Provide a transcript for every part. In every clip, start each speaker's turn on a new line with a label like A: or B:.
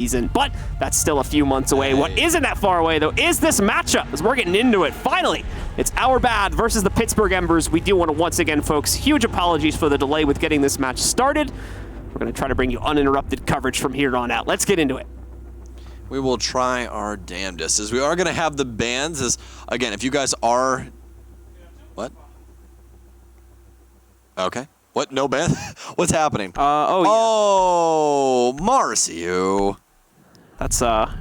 A: season, but that's still a few months away. What isn't that far away, though, is this matchup, as we're getting into it. Finally, it's Our Bad versus the Pittsburgh Embers. We do want to, once again, folks, huge apologies for the delay with getting this match started. We're going to try to bring you uninterrupted coverage from here on out. Let's get into it.
B: We will try our damnedest, as we are going to have the bans. As again, if you guys are... What? Okay. What? No ban? What's happening? Oh, Marcio.
A: That's, I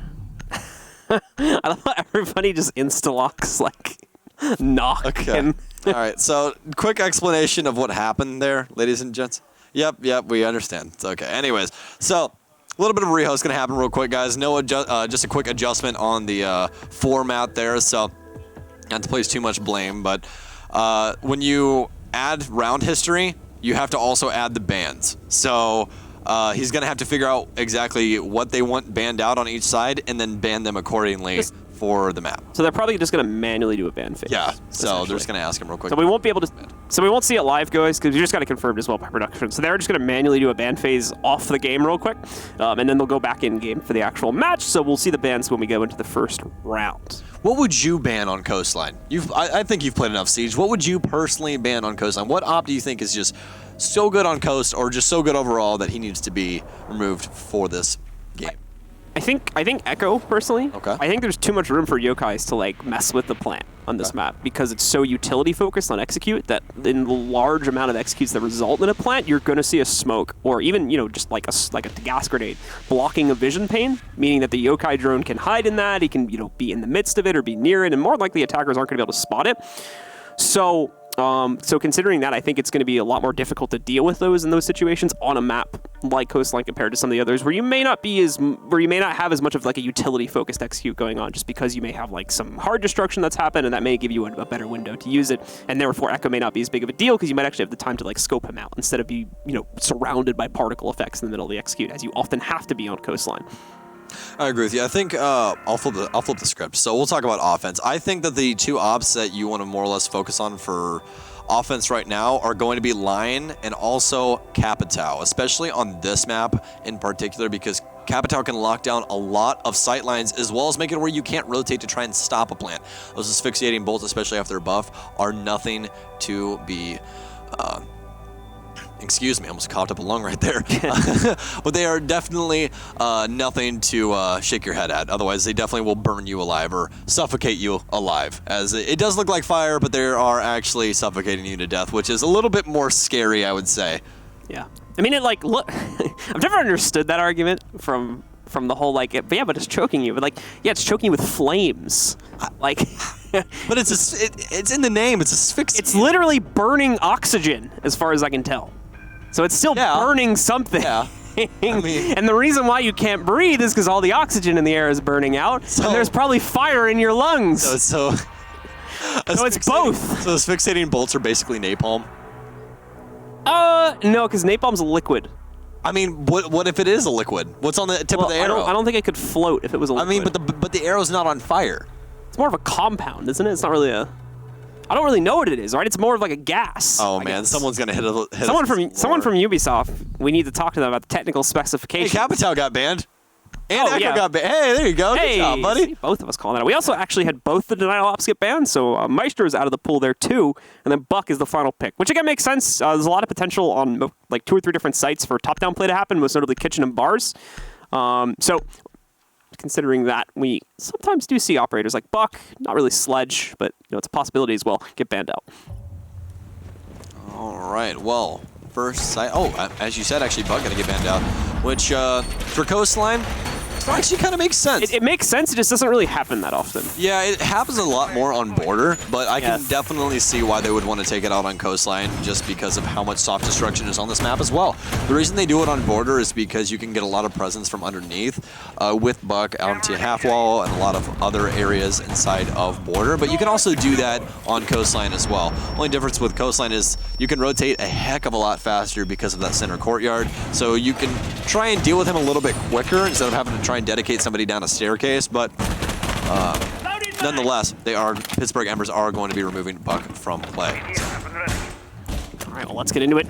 A: love how everybody just insta-locks, like, knock.
B: Okay. All right, so quick explanation of what happened there, ladies and gents. Yep, we understand. It's okay. Anyways, so a little bit of rehost going to happen real quick, guys. No, just a quick adjustment on the format there, so not to place too much blame, but when you add round history, you have to also add the bans. So he's going to have to figure out exactly what they want banned out on each side and then ban them accordingly for the map.
A: So they're probably just going to manually do a ban phase.
B: Yeah, so they're just going to ask him real quick.
A: So we won't be able to... So we won't see it live, guys, because you just got to confirm as well by production. So they're just going to manually do a ban phase off the game real quick, and then they'll go back in-game for the actual match. So we'll see the bans when we go into the first round.
B: What would you ban on Coastline? I think you've played enough Siege. What would you personally ban on Coastline? What op do you think is just so good on Coast, or just so good overall that he needs to be removed for this game?
A: I think Echo, personally.
B: Okay.
A: I think there's too much room for yokais to like mess with the plant on this map because it's so utility focused on execute that in the large amount of executes that result in a plant, you're going to see a smoke or even, just like a gas grenade blocking a vision pane, meaning that the yokai drone can hide in that. He can, be in the midst of it or be near it, and more likely attackers aren't going to be able to spot it. So considering that, I think it's going to be a lot more difficult to deal with those in those situations on a map like Coastline compared to some of the others where you may not have as much of like a utility focused execute going on, just because you may have like some hard destruction that's happened, and that may give you a better window to use it, and therefore Echo may not be as big of a deal because you might actually have the time to like scope him out instead of be surrounded by particle effects in the middle of the execute, as you often have to be on Coastline.
B: I agree with you. I think I'll flip the script. So we'll talk about offense. I think that the two ops that you want to more or less focus on for offense right now are going to be Lion and also Capitao, especially on this map in particular, because Capitao can lock down a lot of sight lines as well as make it where you can't rotate to try and stop a plant. Those asphyxiating bolts, especially after a buff, are nothing to be... excuse me, I almost coughed up a lung right there. But they are definitely nothing to shake your head at. Otherwise, they definitely will burn you alive or suffocate you alive. As it does look like fire, but they are actually suffocating you to death, which is a little bit more scary, I would say.
A: Yeah. I mean, look, I've never understood that argument from the whole, but it's choking you. But, it's choking you with flames. But
B: it's in the name. It's asphyxiation.
A: It's literally burning oxygen, as far as I can tell. So it's still burning something.
B: Yeah.
A: And the reason why you can't breathe is because all the oxygen in the air is burning out, and there's probably fire in your lungs.
B: So
A: it's both.
B: So asphyxiating bolts are basically napalm?
A: No, because napalm's a liquid.
B: I mean, what if it is a liquid? What's on the tip of the arrow?
A: I don't think it could float if it was a liquid.
B: I mean, but the arrow's not on fire.
A: It's more of a compound, isn't it? It's not really a... I don't really know what it is, right? It's more of like a gas.
B: Oh, man. Someone's going to hit
A: someone from Ubisoft. We need to talk to them about the technical specifications.
B: Hey, Capitao got banned. And Echo got banned. Hey, there you go.
A: Hey,
B: good job, buddy.
A: See, both of us calling that out. We also actually had both the denial ops get banned, so Maestro is out of the pool there too, and then Buck is the final pick, which again makes sense. There's a lot of potential on 2 or 3 different sites for top-down play to happen, most notably kitchen and bars. So considering that, we sometimes do see operators like Buck, not really Sledge, but it's a possibility as well, get banned out.
B: All right, well, first site. Oh, as you said, actually, Buck going to get banned out, which for Coastline, actually kind of makes sense.
A: It makes sense, it just doesn't really happen that often.
B: Yeah, it happens a lot more on Border, but I can definitely see why they would want to take it out on Coastline just because of how much soft destruction is on this map as well. The reason they do it on Border is because you can get a lot of presence from underneath with Buck out to half wall and a lot of other areas inside of Border, but you can also do that on Coastline as well. Only difference with Coastline is you can rotate a heck of a lot faster because of that center courtyard, so you can try and deal with him a little bit quicker instead of having to try and dedicate somebody down a staircase, but nonetheless, Pittsburgh Embers are going to be removing Buck from play.
A: All right, well, let's get into it.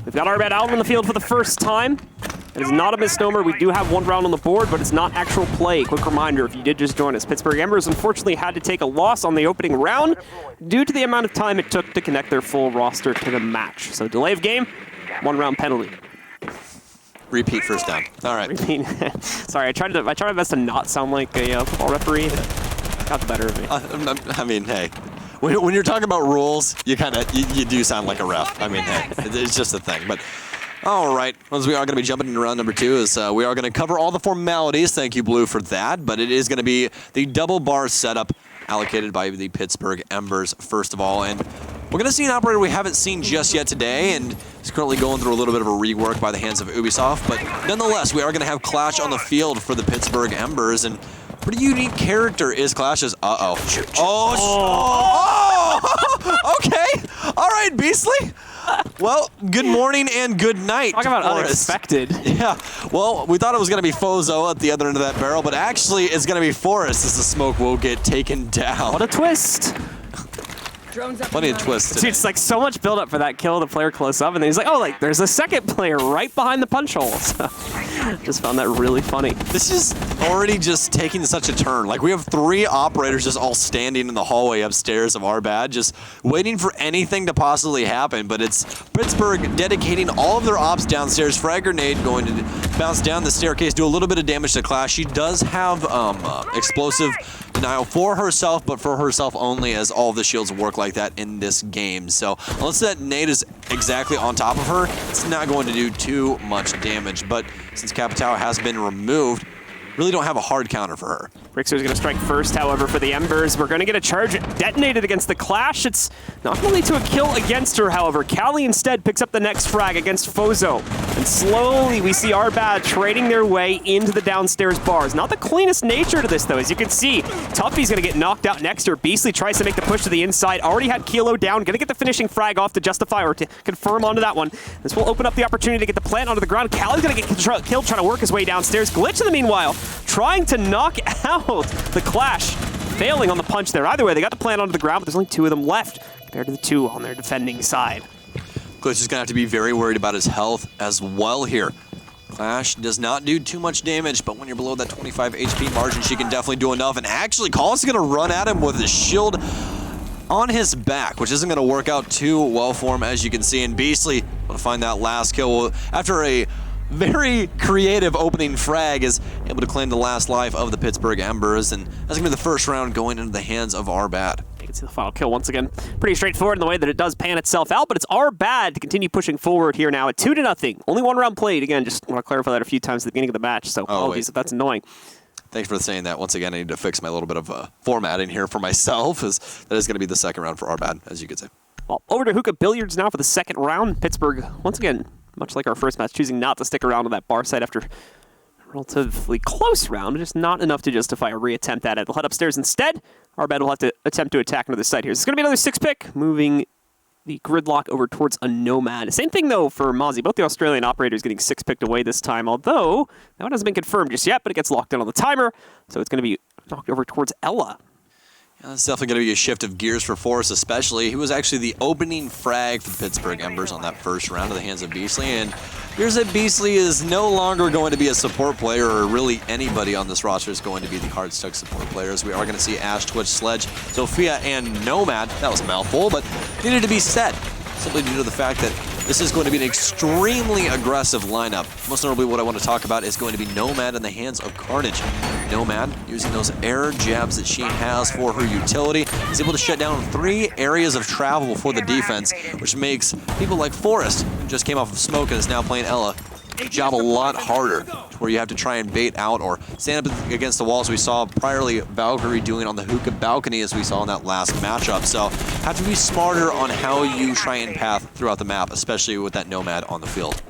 A: We've got Our Bad out on the field for the first time. It is not a misnomer. We do have 1 round on the board, but it's not actual play. Quick reminder, if you did just join us, Pittsburgh Embers unfortunately had to take a loss on the opening round due to the amount of time it took to connect their full roster to the match. So delay of game, 1 round penalty.
B: Repeat first down. All right.
A: Repeat. Sorry, I tried my best to not sound like a football referee. Got the better of me.
B: I mean, hey, when you're talking about rules, you do sound like a ref. I mean, hey, it's just a thing. But all right, as we are going to be jumping into round number 2, is we are going to cover all the formalities. Thank you, Blue, for that. But it is going to be the double bar setup allocated by the Pittsburgh Embers first of all, and we're going to see an operator we haven't seen just yet today, and is currently going through a little bit of a rework by the hands of Ubisoft. But nonetheless, we are going to have Clash on the field for the Pittsburgh Embers, and pretty unique character is Clash's. Okay. All right, Beastly. Well, good morning and good night.
A: Talk about unexpected.
B: Yeah. Well, we thought it was going to be Fozo at the other end of that barrel, but actually it's going to be Forrest as the smoke will get taken down.
A: What a twist.
B: Plenty of twists.
A: Dude, it's like so much build up for that kill, the player close up, and then he's like, oh, like there's a second player right behind the punch hole. So, just found that really funny.
B: This is already just taking such a turn. Like we have 3 operators just all standing in the hallway upstairs of our bad, just waiting for anything to possibly happen. But it's Pittsburgh dedicating all of their ops downstairs. Frag grenade going to bounce down the staircase, do a little bit of damage to Clash. She does have explosive denial for herself, but for herself only, as all of the shields work like that in this game. So unless that nade is exactly on top of her, it's not going to do too much damage. But since Capitao has been removed, really don't have a hard counter for her.
A: Rixer's going to strike first, however, for the Embers. We're going to get a charge detonated against the Clash. It's not going to lead to a kill against her, however. Callie instead picks up the next frag against Fozo. And slowly we see our bad trading their way into the downstairs bars. Not the cleanest nature to this, though. As you can see, Tuffy's going to get knocked out next to her. Beastly tries to make the push to the inside. Already had Kilo down. Going to get the finishing frag off to justify or to confirm onto that one. This will open up the opportunity to get the plant onto the ground. Callie's going to get killed trying to work his way downstairs. Glitch in the meanwhile, trying to knock out the Clash, failing on the punch there. Either way, they got the plant onto the ground, but there's only 2 of them left compared to the 2 on their defending side.
B: Glitch is going to have to be very worried about his health as well here. Clash does not do too much damage, but when you're below that 25 HP margin, she can definitely do enough. And actually, Collins is going to run at him with his shield on his back, which isn't going to work out too well for him, as you can see. And Beastly will find that last kill after a very creative opening frag, is able to claim the last life of the Pittsburgh Embers, and that's going to be the first round going into the hands of our bad.
A: You can see the final kill once again. Pretty straightforward in the way that it does pan itself out, but it's our bad to continue pushing forward here now at 2-0. Only 1 round played. Again, just want to clarify that a few times at the beginning of the match, so apologies if that's annoying.
B: Thanks for saying that. Once again, I need to fix my little bit of formatting here for myself, as that is going to be the second round for our bad, as you could say.
A: Well, over to Hookah Billiards now for the second round. Pittsburgh, once again, much like our first match, choosing not to stick around on that bar side after a relatively close round, just not enough to justify a reattempt at it. They'll head upstairs instead. Our bad will have to attempt to attack another side here. It's going to be another 6-pick, moving the gridlock over towards a Nomad. Same thing, though, for Mozzie. Both the Australian operators getting 6-picked away this time, although that one hasn't been confirmed just yet, but it gets locked in on the timer, so it's going to be knocked over towards Ella.
B: Yeah, that's definitely going to be a shift of gears for Forrest, especially. He was actually the opening frag for the Pittsburgh Embers on that first round of the hands of Beastly, and here's that Beastly is no longer going to be a support player, or really anybody on this roster is going to be the hard-stuck support players. We are going to see Ash, Twitch, Sledge, Sophia, and Nomad. That was a mouthful, but needed to be said, simply due to the fact that this is going to be an extremely aggressive lineup. Most notably, what I want to talk about is going to be Nomad in the hands of Carnage. Nomad, using those air jabs that she has for her utility, is able to shut down 3 areas of travel for the defense, which makes people like Forrest, who just came off of smoke and is now playing Ella, job a lot harder, where you have to try and bait out or stand up against the walls we saw priorly Valkyrie doing on the hookah balcony, as we saw in that last matchup. So have to be smarter on how you try and path throughout the map, especially with that Nomad on the field.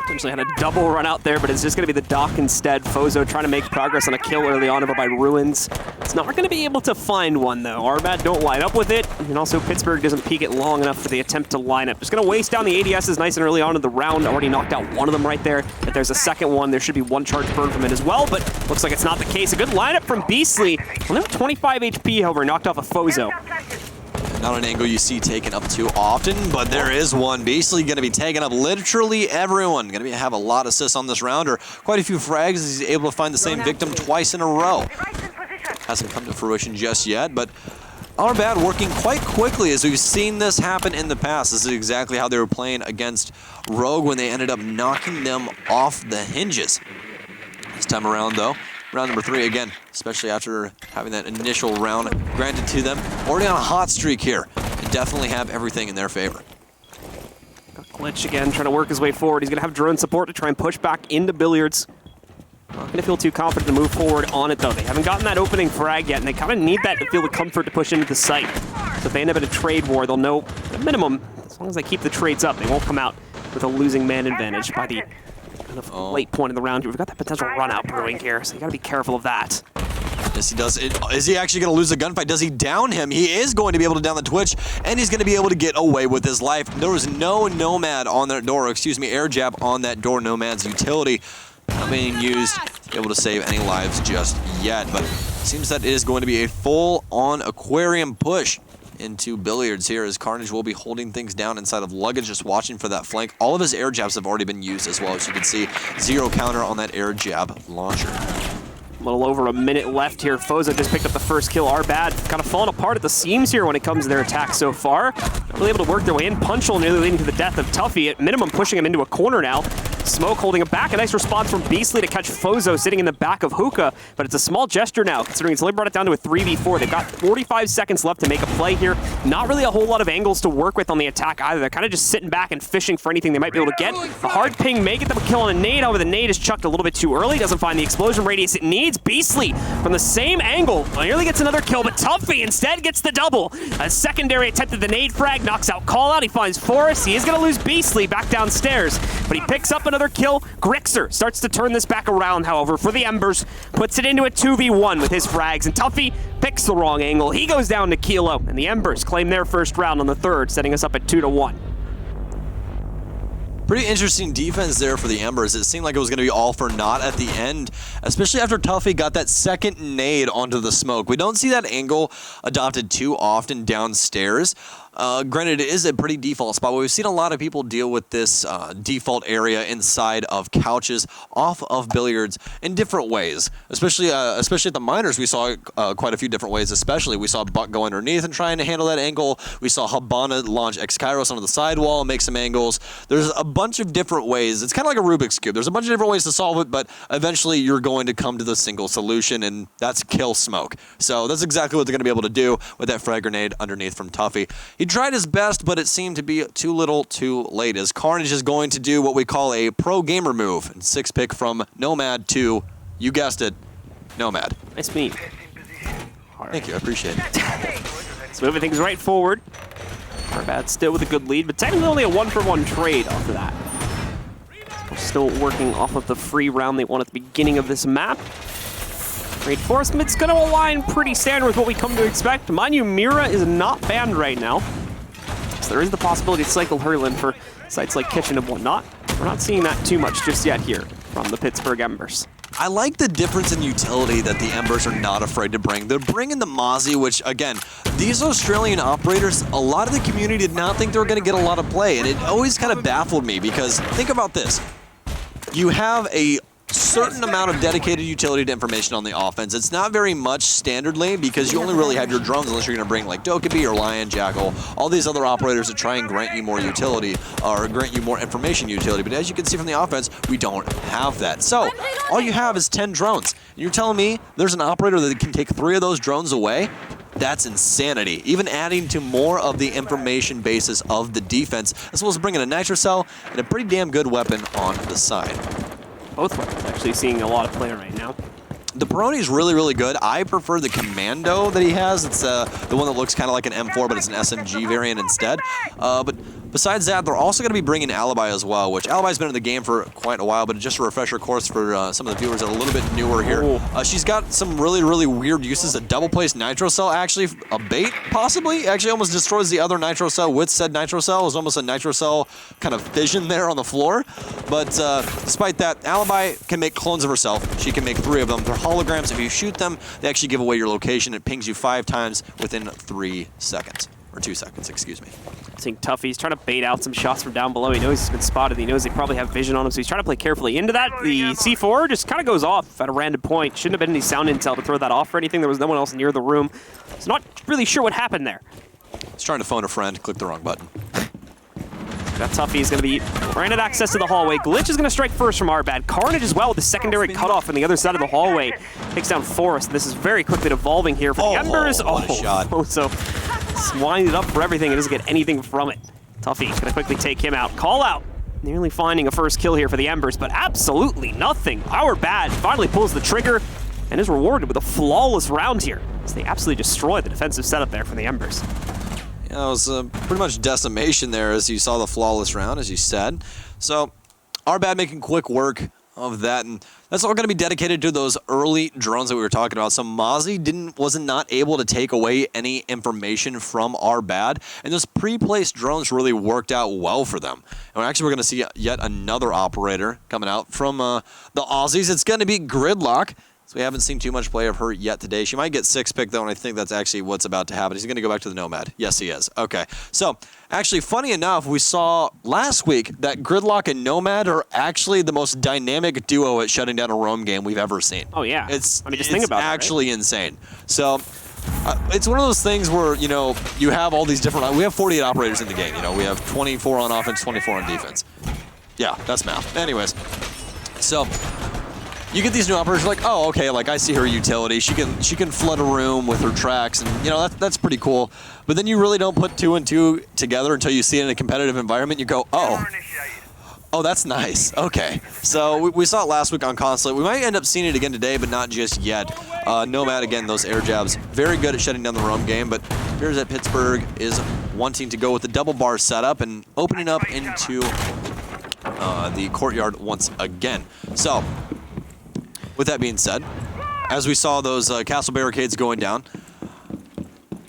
A: Potentially had a double run out there, but it's just going to be the Doc instead. Fozo trying to make progress on a kill early on over by Ruins. It's not going to be able to find one, though. Arbad don't line up with it, and also Pittsburgh doesn't peek it long enough for the attempt to line up. Just going to waste down the ADSs nice and early on in the round. Already knocked out one of them right there. If there's a second one, there should be 1 charge burn from it as well, but looks like it's not the case. A good lineup from Beastly. Only with 25 HP, however, knocked off a Fozo.
B: Not an angle you see taken up too often, but there is one. Basically going to be taking up literally everyone. Going to have a lot of assists on this round, or quite a few frags as he's able to find the same victim twice in a row. Hasn't come to fruition just yet, but our bad working quite quickly as we've seen this happen in the past. This is exactly how they were playing against Rogue when they ended up knocking them off the hinges. This time around, though, round number 3 again, especially after having that initial round granted to them. Already on a hot streak here. They definitely have everything in their favor.
A: Glitch again, trying to work his way forward. He's going to have drone support to try and push back into Billiards. Not going to feel too confident to move forward on it, though. They haven't gotten that opening frag yet, and they kind of need that to feel the comfort to push into the site. So if they end up in a trade war, they'll know, at minimum, as long as they keep the trades up, they won't come out with a losing man advantage by the kind of late point in the round. We've got that potential run-out brewing here, so you got to be careful of that.
B: Yes, he does. Is he actually going to lose the gunfight? Does he down him? He is going to be able to down the Twitch, and he's going to be able to get away with his life. There was no Nomad on that door, air jab on that door. Nomad's utility not being used to be able to save any lives just yet, but it seems that it is going to be a full-on aquarium push into Billiards here, as Carnage will be holding things down inside of Luggage, just watching for that flank. All of his air jabs have already been used as well, as you can see. 0 counter on that air jab launcher.
A: A little over a minute left here. Foza just picked up the first kill. Our bad kind of falling apart at the seams here when it comes to their attack so far. Not really able to work their way in. Punchhole nearly leading to the death of Tuffy. At minimum, pushing him into a corner now. Smoke holding him back. A nice response from Beastly to catch Fozo sitting in the back of Hookah, but it's a small gesture now, considering it's only brought it down to a 3v4. They've got 45 seconds left to make a play here. Not really a whole lot of angles to work with on the attack either. They're kind of just sitting back and fishing for anything they might be able to get. A hard ping may get them a kill on a nade. However, the nade is chucked a little bit too early. Doesn't find the explosion radius it needs. Beastly from the same angle nearly gets another kill, but Tuffy instead gets the double. A secondary attempt at the nade frag knocks out Call Out. He finds Forrest. He is going to lose Beastly back downstairs, but he picks up another kill. Grixer starts to turn this back around, however, for the Embers. Puts it into a 2v1 with his frags, and Tuffy picks the wrong angle. He goes down to Kilo, and the Embers claim their first round on the 3rd, setting us up at 2-1.
B: Pretty interesting defense there for the Embers. It seemed like it was going to be all for naught at the end, especially after Tuffy got that second nade onto the smoke. We don't see that angle adopted too often downstairs. Granted, it is a pretty default spot, but we've seen a lot of people deal with this default area inside of couches off of Billiards in different ways. Especially at the minors, we saw quite a few different ways. Especially, we saw Buck go underneath and trying to handle that angle. We saw Habana launch X-Kairos onto the sidewall and make some angles. There's a bunch of different ways. It's kind of like a Rubik's Cube. There's a bunch of different ways to solve it, but eventually you're going to come to the single solution, and that's kill smoke. So that's exactly what they're going to be able to do with that frag grenade underneath from Tuffy. He tried his best, but it seemed to be too little too late, as Carnage is going to do what we call a pro gamer move. And 6-pick from Nomad to, you guessed it, Nomad.
A: Nice meet.
B: Thank you, I appreciate it.
A: So moving things right forward. Our bad still with a good lead, but technically only a 1-for-1 trade off of that. We're still working off of the free round they won at the beginning of this map. Reinforcement's going to align pretty standard with what we come to expect. Mind you, Mira is not banned right now, so there is the possibility to cycle her in for sites like Kitchen and whatnot. We're not seeing that too much just yet here from the Pittsburgh Embers.
B: I like the difference in utility that the Embers are not afraid to bring. They're bringing the Mozzie, which, again, these Australian operators, a lot of the community did not think they were going to get a lot of play, and it always kind of baffled me, because think about this. You have a certain amount of dedicated utility to information on the offense. It's not very much standardly, because you only really have your drones unless you're going to bring like Dokkaebi or Lion, Jackal, all these other operators that try and grant you more utility or grant you more information utility. But as you can see from the offense, we don't have that. So all you have is 10 drones. And you're telling me there's an operator that can take 3 of those drones away? That's insanity. Even adding to more of the information basis of the defense, as well as bringing a Nitro Cell and a pretty damn good weapon on the side.
A: Both weapons actually seeing a lot of play right now.
B: The Peroni's really, really good. I prefer the Commando that he has. It's the one that looks kind of like an M4, but it's an SMG variant instead. But besides that, they're also going to be bringing Alibi as well, which Alibi's been in the game for quite a while, but just a refresher course for some of the viewers that are a little bit newer here. She's got some really, really weird uses. A double-placed Nitro Cell, actually, a bait, possibly. Actually almost destroys the other Nitro Cell with said Nitro Cell. It was almost a Nitro Cell kind of fission there on the floor. But despite that, Alibi can make clones of herself. She can make 3 of them. They're holograms. If you shoot them, they actually give away your location. It pings you 5 times within 3 seconds. Or 2 seconds, excuse me.
A: I think Tuffy's trying to bait out some shots from down below. He knows he's been spotted. He knows they probably have vision on him, so he's trying to play carefully into that. The C4 just kind of goes off at a random point. Shouldn't have been any sound intel to throw that off or anything. There was no one else near the room. So not really sure what happened there.
B: He's trying to phone a friend, click the wrong button.
A: That Tuffy is going to be granted access to the hallway. Glitch is going to strike first from Arbad. Carnage as well with the secondary cutoff on the other side of the hallway. Takes down Forrest. This is very quickly devolving here for the Embers.
B: What a shot.
A: So winding it up for everything. It doesn't get anything from it. Tuffy going to quickly take him out. Call out. Nearly finding a first kill here for the Embers, but absolutely nothing. Arbad finally pulls the trigger and is rewarded with a flawless round here as they absolutely destroy the defensive setup there for the Embers.
B: Yeah, it was pretty much decimation there as you saw the flawless round, as you said. So, Arbad making quick work of that, and that's all going to be dedicated to those early drones that we were talking about. So Mozzie wasn't not able to take away any information from Arbad, and those pre-placed drones really worked out well for them. And actually, we're going to see yet another operator coming out from the Aussies. It's going to be Gridlock. So we haven't seen too much play of her yet today. She might get 6 pick though, and I think that's actually what's about to happen. He's going to go back to the Nomad. Yes, he is. Okay. So actually, funny enough, we saw last week that Gridlock and Nomad are actually the most dynamic duo at shutting down a roam game we've ever seen.
A: Oh yeah.
B: Just
A: think about it. It's
B: actually insane. So it's one of those things where, you know, you have all these different. We have 48 operators in the game. You know, we have 24 on offense, 24 on defense. Yeah, that's math. Anyways, so. You get these new operators like, oh, okay, like I see her utility. She can flood a room with her tracks, and you know that's pretty cool. But then you really don't put 2 and 2 together until you see it in a competitive environment. You go, oh, that's nice. Okay, so we saw it last week on Consulate. We might end up seeing it again today, but not just yet. Nomad again, those air jabs, very good at shutting down the roam game. But here's that Pittsburgh is wanting to go with the double bar setup and opening up into the courtyard once again. So. With that being said, as we saw those castle barricades going down,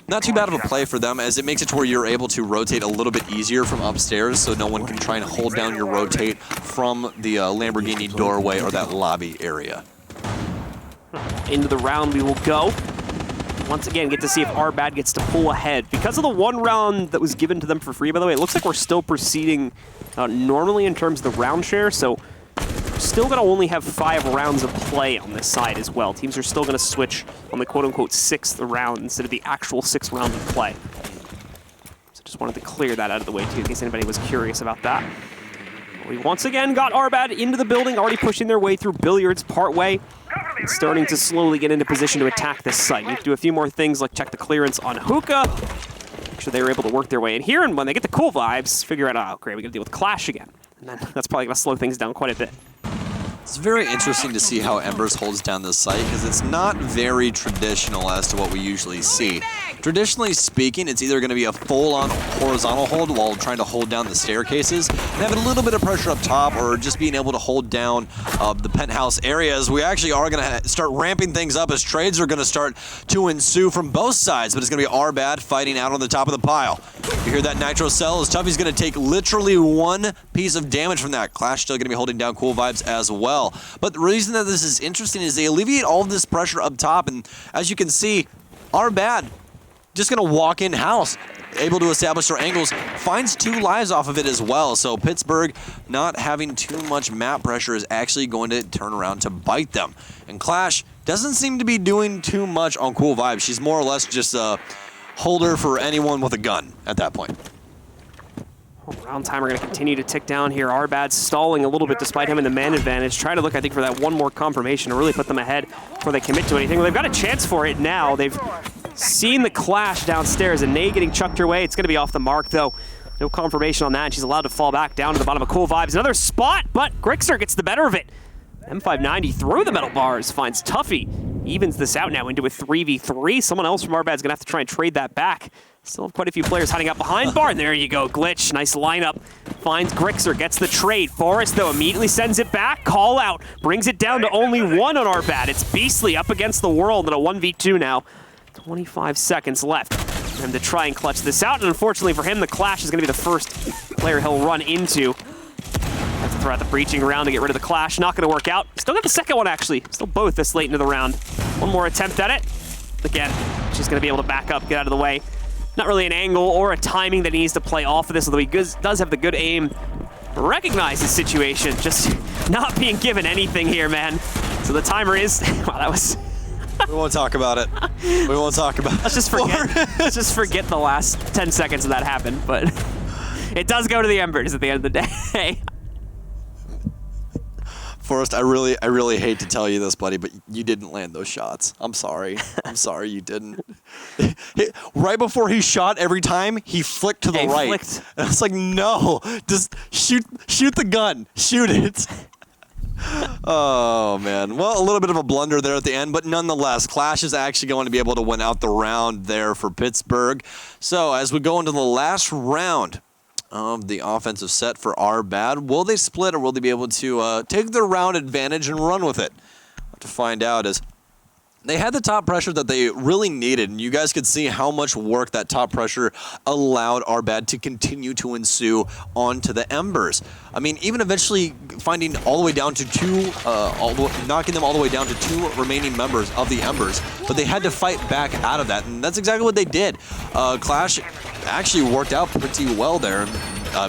B: not too bad of a play for them as it makes it to where you're able to rotate a little bit easier from upstairs so no one can try and hold down your rotate from the Lamborghini doorway or that lobby area.
A: Into the round we will go. Once again, get to see if Arbad gets to pull ahead. Because of the 1 round that was given to them for free, by the way, it looks like we're still proceeding normally in terms of the round share, so still going to only have 5 rounds of play on this side as well. Teams are still going to switch on the quote-unquote 6th round instead of the actual 6th round of play. So just wanted to clear that out of the way, too, in case anybody was curious about that. We once again got Arbad into the building, already pushing their way through Billiards partway, and starting to slowly get into position to attack this site. Need to do a few more things like check the clearance on Hookah, make sure they were able to work their way in here, and when they get the cool vibes, figure out, oh, great, we got to deal with Clash again. And then that's probably going to slow things down quite a bit.
B: It's very interesting to see how Embers holds down this site because it's not very traditional as to what we usually see. Traditionally speaking, it's either going to be a full-on horizontal hold while trying to hold down the staircases and have a little bit of pressure up top, or just being able to hold down the penthouse areas. We actually are going to start ramping things up as trades are going to start to ensue from both sides, but it's going to be Arbad fighting out on the top of the pile. You hear that nitro cell as Tuffy's going to take literally 1 piece of damage from that. Clash still going to be holding down cool vibes as well. But the reason that this is interesting is they alleviate all of this pressure up top, and as you can see, Arbad just going to walk in house, able to establish their angles, finds 2 lives off of it as well. So Pittsburgh not having too much map pressure is actually going to turn around to bite them. And Clash doesn't seem to be doing too much on cool vibes. She's more or less just a holder for anyone with a gun at that point.
A: Round timer going to continue to tick down here. Arbad stalling a little bit despite having the man advantage. Trying to look, I think, for that 1 more confirmation to really put them ahead before they commit to anything. Well, they've got a chance for it now. They've seen the Clash downstairs, and Nay getting chucked her way. It's going to be off the mark, though. No confirmation on that, and she's allowed to fall back down to the bottom of Cool Vibes. Another spot, but Grixer gets the better of it. M590 through the metal bars, finds Tuffy. Evens this out now into a 3v3. Someone else from Arbad's going to have to try and trade that back. Still have quite a few players hiding out behind bar. There you go, Glitch. Nice lineup. Finds Grixer, gets the trade. Forrest, though, immediately sends it back. Call out. Brings it down to only 1 on Arbad. It's Beastly up against the world in a 1v2 now. 25 seconds left for him to try and clutch this out. And unfortunately for him, the Clash is going to be the first player he'll run into. Have to throw out the breaching round to get rid of the Clash. Not going to work out. Still got the second one, actually. Still both this late into the round. 1 more attempt at it. Again, she's going to be able to back up, get out of the way. not really an angle or a timing that he needs to play off of this, although he does have the good aim. Recognize his situation, just not being given anything here, man. So the timer is, wow, that was...
B: We won't talk about it. We won't talk about it.
A: Let's just forget the last 10 seconds of that happened, but it does go to the Embers at the end of the day.
B: Forrest, I really hate to tell you this, buddy, but you didn't land those shots. I'm sorry. I'm sorry you didn't. Right before he shot, every time he flicked to the right.
A: Flicked.
B: And I was like, no, just shoot the gun. Shoot it. Oh, man. Well, a little bit of a blunder there at the end, but nonetheless, Clash is actually going to be able to win out the round there for Pittsburgh. So as we go into the last round of the offensive set for our bad, will they split or will they be able to take their round advantage and run with it? We'll have to find out as they had the top pressure that they really needed, and you guys could see how much work that top pressure allowed our bad to continue to ensue onto the Embers. I mean, even eventually finding all the way down to knocking them all the way down to 2 remaining members of the Embers, but they had to fight back out of that, and that's exactly what they did. Clash actually worked out pretty well there,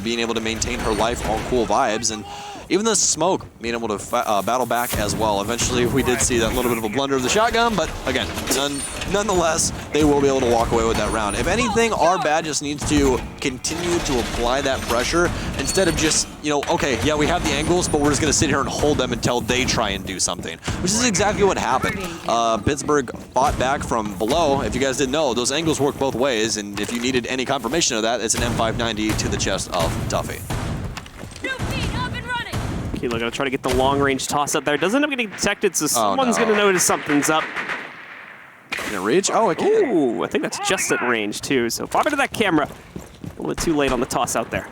B: being able to maintain her life on Cool Vibes, and even the Smoke being able to battle back as well. Eventually, we did see that little bit of a blunder of the shotgun, but again, nonetheless, they will be able to walk away with that round. If anything, our bad just needs to continue to apply that pressure instead of just, you know, okay, yeah, we have the angles, but we're just going to sit here and hold them until they try and do something, which is exactly what happened. Pittsburgh fought back from below. If you guys didn't know, those angles work both ways, and if you needed any confirmation of that, it's an M590 to the chest of Tuffy.
A: Kilo gonna try to get the long-range toss up there. Doesn't end up getting detected, so someone's gonna notice something's up.
B: Can it reach? Oh, it can.
A: Ooh, I think that's just at range, too. So pop into that camera. A little bit too late on the toss out there.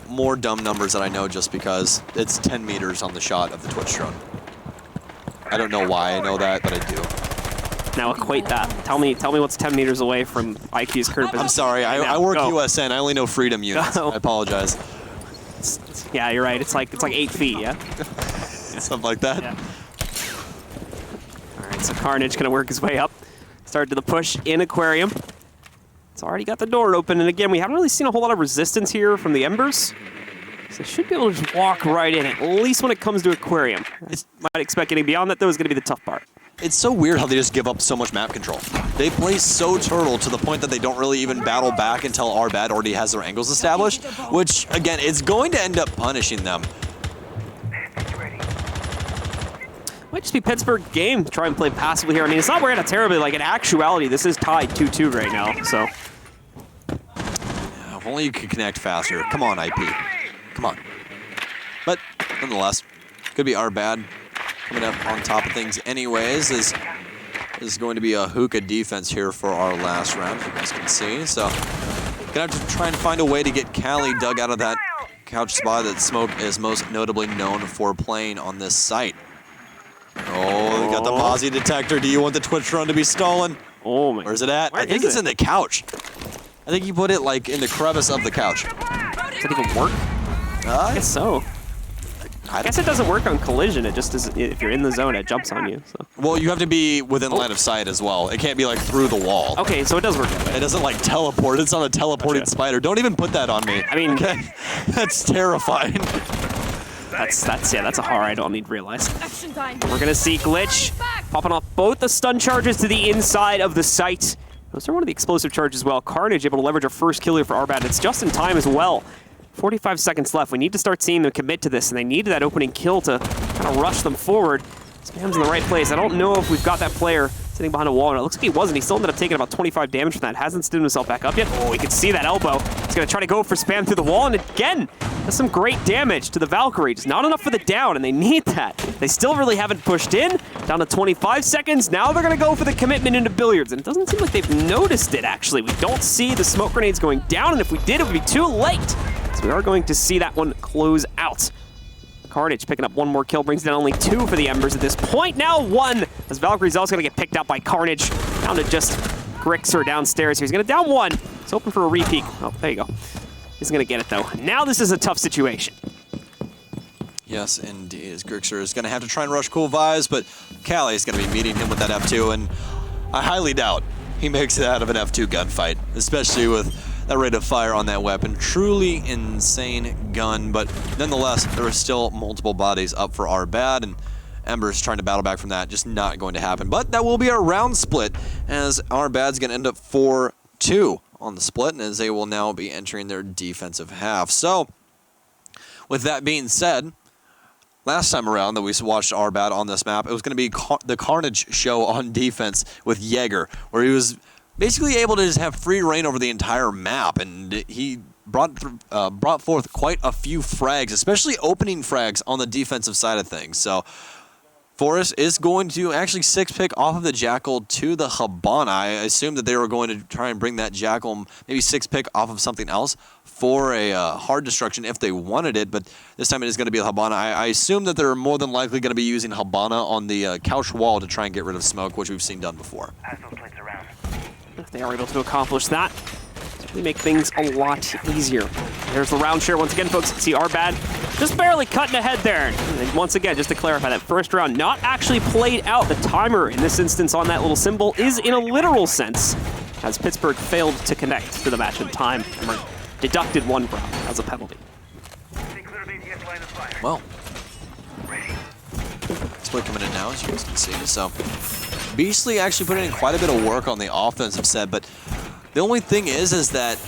B: More dumb numbers that I know just because it's 10 meters on the shot of the Twitch drone. I don't know why I know that, but I do.
A: Now equate that. Tell me what's 10 meters away from IQ's current position.
B: I'm sorry, I work USN. I only know freedom units. I apologize.
A: Yeah, you're right. It's like 8 feet, yeah?
B: Something like that.
A: Yeah. All right, so Carnage gonna work his way up. Started to the push in Aquarium. It's already got the door open, and again, we haven't really seen a whole lot of resistance here from the Embers. So should be able to just walk right in, at least when it comes to Aquarium. Might expect getting beyond that, though, is gonna be the tough part.
B: It's so weird how they just give up so much map control. They play so turtle to the point that they don't really even battle back until our bad already has their angles established, which, again, is going to end up punishing them.
A: Might just be Pittsburgh game to try and play passively here. I mean, it's not working out terribly. Like, in actuality, this is tied 2-2 right now, so.
B: If only you could connect faster. Come on, IP. Come on. But, nonetheless, could be our bad. Coming up on top of things anyways is going to be a hookah defense here for our last round, as you guys can see. So, gonna have to try and find a way to get Callie dug out of that couch spot that Smoke is most notably known for playing on this site. Oh, they got the Mozzie detector. Do you want the Twitch drone to be stolen?
A: Oh my.
B: Where's it at? I think it's in the couch. I think you put it like in the crevice of the couch.
A: Does that even work? I guess so. I guess it doesn't work on collision. It just is, if you're in the zone, it jumps on you. So.
B: Well, you have to be within line of sight as well. It can't be like through the wall.
A: Okay, so it does work that way.
B: It doesn't like teleport. It's not a teleporting spider. Don't even put that on me.
A: I mean,
B: okay? That's terrifying.
A: That's a horror I don't need to realize. We're gonna see Glitch popping off both the stun charges to the inside of the site. Those are one of the explosive charges as well. Carnage able to leverage a first kill here for Arbad. It's just in time as well. 45 seconds left. We need to start seeing them commit to this, and they needed that opening kill to kind of rush them forward. Spam's in the right place. I don't know if we've got that player sitting behind a wall, and it looks like he wasn't. He still ended up taking about 25 damage from that. Hasn't stood himself back up yet. Oh, you can see that elbow. He's going to try to go for Spam through the wall, and again, that's some great damage to the Valkyrie. Just not enough for the down, and they need that. They still really haven't pushed in. Down to 25 seconds. Now they're going to go for the commitment into Billiards, and it doesn't seem like they've noticed it, actually. We don't see the smoke grenades going down, and if we did, it would be too late. So we are going to see that one close out. Carnage picking up one more kill, brings down only 2 for the Embers at this point. Now 1, as Valkyrie's also going to get picked out by Carnage. Down to just Grixer downstairs here. He's going to down 1. He's hoping for a repeat. Oh, there you go. He's going to get it, though. Now this is a tough situation.
B: Yes, indeed. As Grixer is going to have to try and rush Cool Vibes, but Callie is going to be meeting him with that F2, and I highly doubt he makes it out of an F2 gunfight, especially with that rate of fire on that weapon. Truly insane gun, but nonetheless, there are still multiple bodies up for our bad, and Embers trying to battle back from that, just not going to happen. But that will be a round split, as our bad's going to end up 4-2 on the split, and as they will now be entering their defensive half. So, with that being said, last time around that we watched our bad on this map, it was going to be the Carnage show on defense with Jaeger, where he was basically able to just have free reign over the entire map, and he brought forth quite a few frags, especially opening frags on the defensive side of things. So Forrest is going to actually 6-pick off of the Jackal to the Habana. I assume that they were going to try and bring that Jackal, maybe 6-pick off of something else for a hard destruction if they wanted it, but this time it is going to be the Habana. I assume that they're more than likely going to be using Habana on the couch wall to try and get rid of smoke, which we've seen done before.
A: If they are able to accomplish that, we make things a lot easier. There's the round share once again, folks. See our bad just barely cutting ahead there. And once again, just to clarify, that first round not actually played out. The timer in this instance on that little symbol is in a literal sense, as Pittsburgh failed to connect to the match in time and deducted one round as a penalty.
B: Well, split coming in now, as you guys can see. So Beastly actually putting in quite a bit of work on the offensive set, but the only thing is that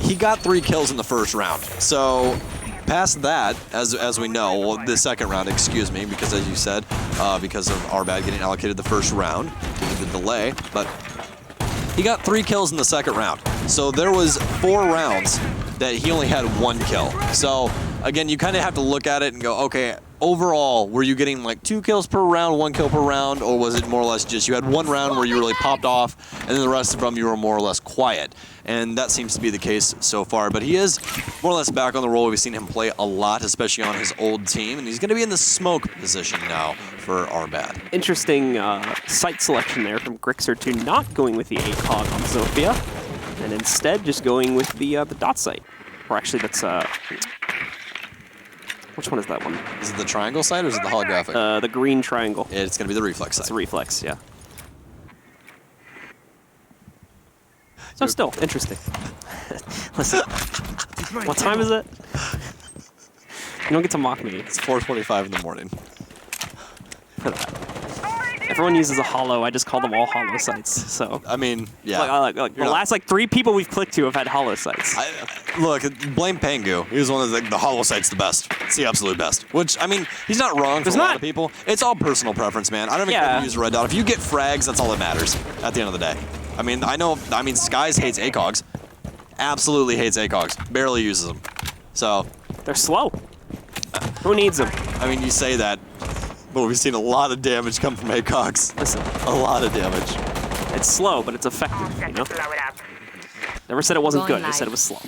B: he got 3 kills in the first round. So past that, as we know, well, the second round, excuse me, because as you said, because of our bad getting allocated the first round due to the delay, but he got 3 kills in the second round. So there was 4 rounds that he only had 1 kill. So again, you kind of have to look at it and go, okay, overall, were you getting like 2 kills per round, 1 kill per round, or was it more or less just you had 1 round where you really popped off, and then the rest of them you were more or less quiet? And that seems to be the case so far. But he is more or less back on the roll. We've seen him play a lot, especially on his old team, and he's going to be in the smoke position now for our bad.
A: Interesting site selection there from Grixer to not going with the ACOG on Zofia, and instead just going with the dot site. Or actually, that's which one is that one?
B: Is it the triangle side or is it the holographic?
A: The green triangle.
B: It's going to be the reflex side.
A: It's a reflex, yeah. So still, interesting. Listen, what time is it? You don't get to mock me.
B: It's 4:25 in the morning.
A: Everyone uses a hollow. I just call them all hollow sites. So
B: I mean, yeah.
A: Like the last 3 people we've clicked to have had hollow sites.
B: Look, blame Pangu. He was one of the hollow site's the best. It's the absolute best. Which, I mean, he's not wrong for a lot of people. It's all personal preference, man. I don't even care if you use a red dot. If you get frags, that's all that matters at the end of the day. I mean, Skies hates ACOGs. Absolutely hates ACOGs. Barely uses them. So
A: they're slow. Who needs them?
B: I mean, you say that, but we've seen a lot of damage come from ACOGs.
A: Listen,
B: a lot of damage.
A: It's slow, but it's effective, you know? Never said it wasn't good, I said it was slow.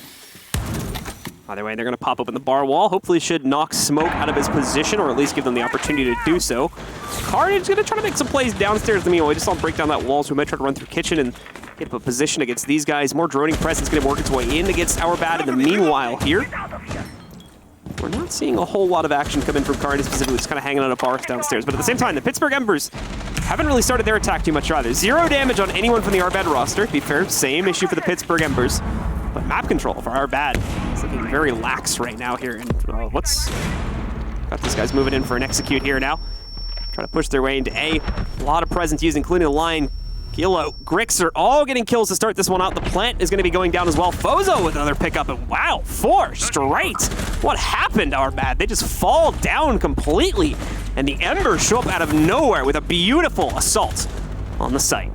A: Either way, they're going to pop open the bar wall. Hopefully should knock Smoke out of his position, or at least give them the opportunity to do so. Carnage is going to try to make some plays downstairs. We just saw him break down that wall, so we might try to run through kitchen and get up a position against these guys. More droning presence going to work its way in against our bad in the meanwhile here. We're not seeing a whole lot of action come in from Carnage specifically, just kind of hanging on a bar downstairs. But at the same time, the Pittsburgh Embers haven't really started their attack too much either. 0 damage on anyone from the Arbad roster. To be fair, same issue for the Pittsburgh Embers. But map control for Arbad is looking very lax right now here. And got these guys moving in for an execute here now. Trying to push their way into A. A lot of presence used, including the line. Kilo, Grixer, all getting kills to start this one out. The plant is going to be going down as well. Fozo with another pickup, and wow, 4 straight. What happened, Arbad? They just fall down completely, and the Embers show up out of nowhere with a beautiful assault on the site.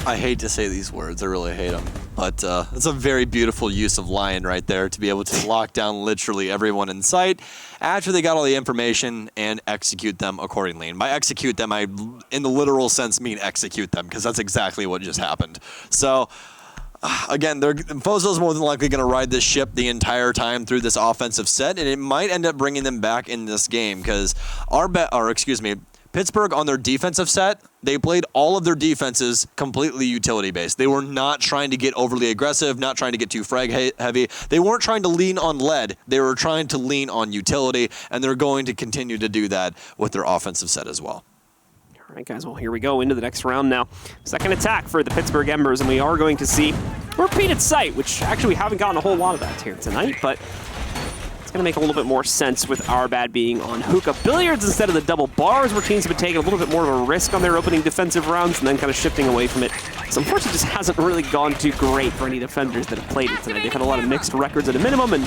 B: I hate to say these words, I really hate them, but it's a very beautiful use of Lion right there to be able to lock down literally everyone in sight after they got all the information and execute them accordingly. And by execute them, I, in the literal sense, mean execute them, because that's exactly what just happened. So, again, Fozo's more than likely going to ride this ship the entire time through this offensive set, and it might end up bringing them back in this game, because Pittsburgh on their defensive set, they played all of their defenses completely utility-based. They were not trying to get overly aggressive, not trying to get too frag heavy. They weren't trying to lean on lead. They were trying to lean on utility, and they're going to continue to do that with their offensive set as well.
A: All right, guys, well, here we go into the next round now. Second attack for the Pittsburgh Embers, and we are going to see a repeated sight, which actually we haven't gotten a whole lot of that here tonight, but it's going to make a little bit more sense with Arbad being on hookah billiards instead of the double bars, where teams have been taking a little bit more of a risk on their opening defensive rounds and then kind of shifting away from it. So unfortunately, it just hasn't really gone too great for any defenders that have played it tonight. They've had a lot of mixed records at a minimum and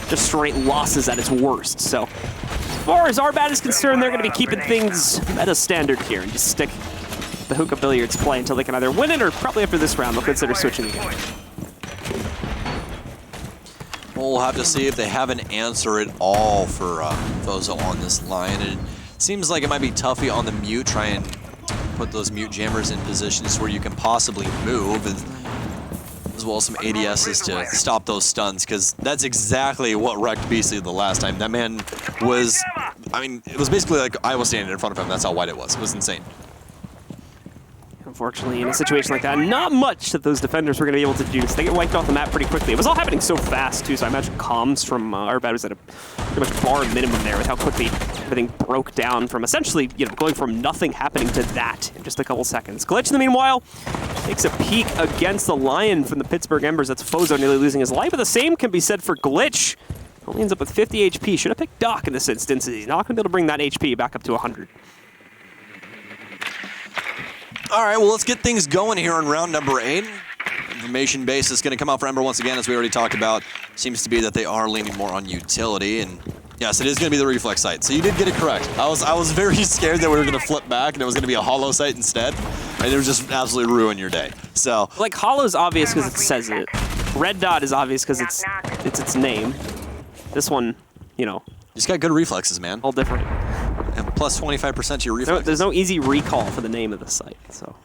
A: just straight losses at its worst. So as far as Arbad is concerned, they're going to be keeping things at a standard here and just stick the hookah billiards play until they can either win it or probably after this round they'll consider switching again.
B: We'll have to see if they have an answer at all for Fozo on this line. It seems like it might be toughy on the mute, try and put those mute jammers in positions where you can possibly move, as well as some ADSs to stop those stuns, because that's exactly what wrecked Beastly the last time. That man was, I mean, it was basically like I was standing in front of him. That's how wide it was. It was insane.
A: Unfortunately, in a situation like that, not much that those defenders were going to be able to do. So they get wiped off the map pretty quickly. It was all happening so fast, too, so I imagine comms from Arbad was at a pretty much bar minimum there with how quickly everything broke down from essentially, you know, going from nothing happening to that in just a couple seconds. Glitch, in the meanwhile, takes a peek against the Lion from the Pittsburgh Embers. That's Fozo nearly losing his life, but the same can be said for Glitch. Only ends up with 50 HP. Should have picked Doc in this instance. He's not going to be able to bring that HP back up to 100.
B: All right, well, let's get things going here in round number 8. Information base is going to come out for Ember once again, as we already talked about. Seems to be that they are leaning more on utility, and yes, it is going to be the reflex sight. So you did get it correct. I was very scared that we were going to flip back and it was going to be a hollow sight instead, and it would just absolutely ruin your day. So
A: like hollow's obvious because it says it. Red dot is obvious because it's its name. This one, you know,
B: just got good reflexes, man.
A: All different.
B: And plus 25% to your reflexes.
A: There's no easy recall for the name of the site, so.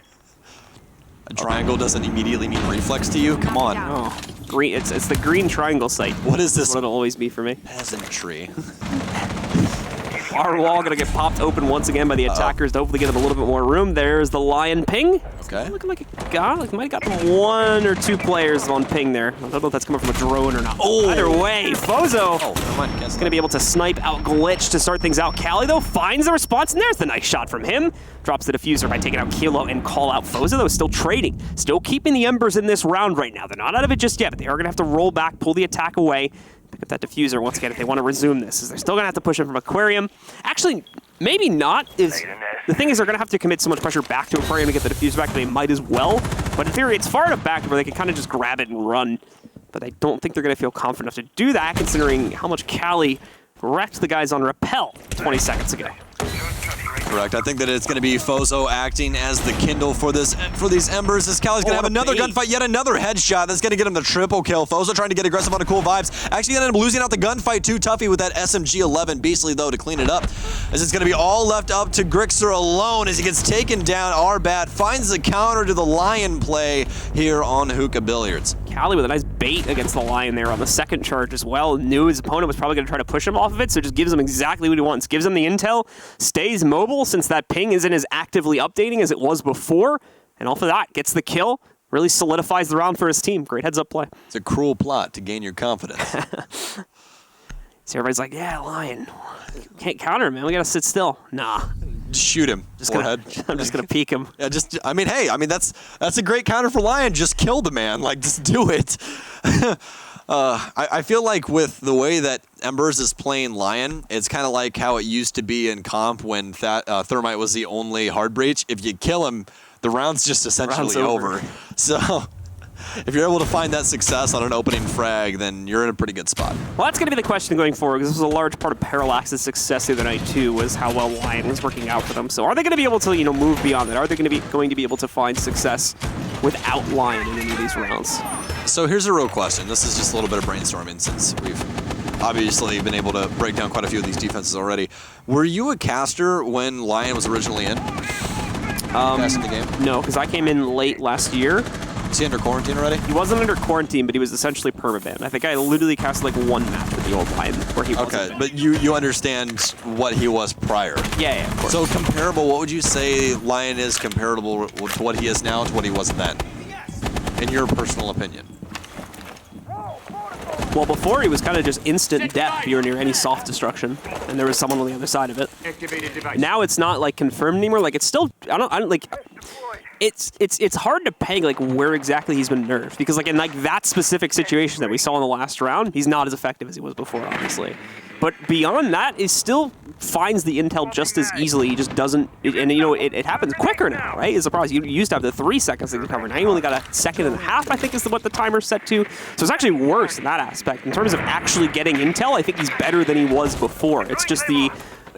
B: A triangle doesn't immediately mean reflex to you? Come on.
A: Oh, green. It's the green triangle site.
B: What is this?
A: That's what it'll always be for me.
B: Peasantry.
A: Our wall gonna get popped open once again by the attackers to hopefully give them a little bit more room. There's the Lion ping.
B: Okay.
A: Looking like it might have got 1 or 2 players on ping there. I don't know if that's coming from a drone or not. Oh, either way, Fozo is gonna be able to snipe out Glitch to start things out. Cali though finds the response, and there's the nice shot from him. Drops the diffuser by taking out Kilo and call out Fozo, though still trading. Still keeping the Embers in this round right now. They're not out of it just yet, but they are gonna have to roll back, pull the attack away. Pick up that diffuser once again if they want to resume this, as they're still going to have to push it from Aquarium. Actually, maybe not. The thing is, they're going to have to commit so much pressure back to Aquarium to get the diffuser back, they might as well. But in theory, it's far enough back where they can kind of just grab it and run. But I don't think they're going to feel confident enough to do that, considering how much Cali wrecked the guys on Rappel 20 seconds ago.
B: Correct. I think that it's going to be Fozo acting as the Kindle for these Embers. As Cali's going to have another gunfight, yet another headshot. That's going to get him the triple kill. Fozo trying to get aggressive on the cool vibes. Actually going to end up losing out the gunfight too. Tuffy with that SMG-11. Beastly, though, to clean it up. As it's going to be all left up to Grixer alone as he gets taken down. Arbad finds the counter to the Lion play here on Hookah Billiards.
A: Cali with a nice bait against the Lion there on the second charge as well. Knew his opponent was probably going to try to push him off of it, so just gives him exactly what he wants. Gives him the intel, stays mobile since that ping isn't as actively updating as it was before, and off of that, gets the kill. Really solidifies the round for his team. Great heads-up play.
B: It's a cruel plot to gain your confidence.
A: So everybody's like, yeah, Lion. Can't counter him, man. We got to sit still. Nah.
B: Just shoot him.
A: I'm just gonna peek him.
B: Yeah, I mean, hey, that's a great counter for Lion. Just kill the man. Like, just do it. I feel like with the way that Embers is playing Lion, it's kind of like how it used to be in comp when Thermite was the only hard breach. If you kill him, the round's just essentially over. So if you're able to find that success on an opening frag, then you're in a pretty good spot.
A: Well, that's going to be the question going forward, because this was a large part of Parallax's success the other night, too, was how well Lion was working out for them. So are they going to be able to, move beyond that? Are they going to be able to find success without Lion in any of these rounds?
B: So here's a real question. This is just a little bit of brainstorming, since we've obviously been able to break down quite a few of these defenses already. Were you a caster when Lion was originally in? Casting the game?
A: No, because I came in late last year.
B: Is he under quarantine already?
A: He wasn't under quarantine, but he was essentially permabanned. I think I literally casted like 1 match with the old Lion where he wasn't banned.
B: But you understand what he was prior.
A: Yeah, of course.
B: So comparable, what would you say Lion is comparable to what he is now to what he was then? In your personal opinion.
A: Well, before he was kind of just instant death if you were near any soft destruction, and there was someone on the other side of it. Now it's not like confirmed anymore. Like it's still, I don't like. It's hard to peg like where exactly he's been nerfed because like in like that specific situation that we saw in the last round, he's not as effective as he was before, obviously. But beyond that, he still finds the intel just as easily. He just doesn't, and you know, it happens quicker now, right? It's a process. You used to have the 3 seconds to recover. Now you only got a second and a half, I think, is what the timer's set to. So it's actually worse in that aspect. In terms of actually getting intel, I think he's better than he was before. It's just the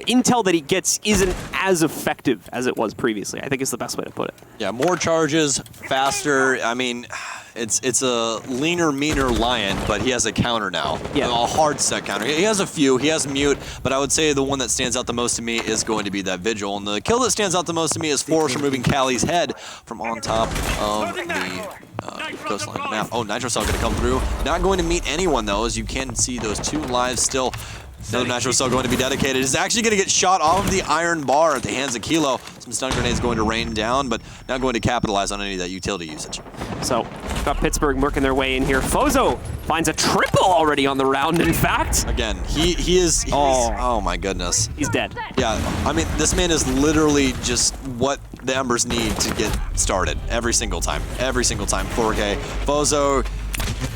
A: intel that he gets isn't as effective as it was previously, I think is the best way to put it.
B: Yeah, more charges, faster. I mean, it's a leaner, meaner Lion, but he has a counter now.
A: Yeah.
B: A hard set counter. He has a few. He has mute, but I would say the one that stands out the most to me is going to be that Vigil. And the kill that stands out the most to me is Force removing Callie's head from on top of the Coastline map. Oh, Nitro Cell going to come through. Not going to meet anyone, though, as you can see those 2 lives still. Another Nitro Cell going to be dedicated. Is actually going to get shot off of the iron bar at the hands of Kilo. Some stun grenades going to rain down, but not going to capitalize on any of that utility usage.
A: So, got Pittsburgh working their way in here. Fozo finds a triple already on the round, in fact.
B: Again, he's oh my goodness.
A: He's dead.
B: Yeah, I mean, this man is literally just what the Embers need to get started every single time. Every single time. 4K. Fozo,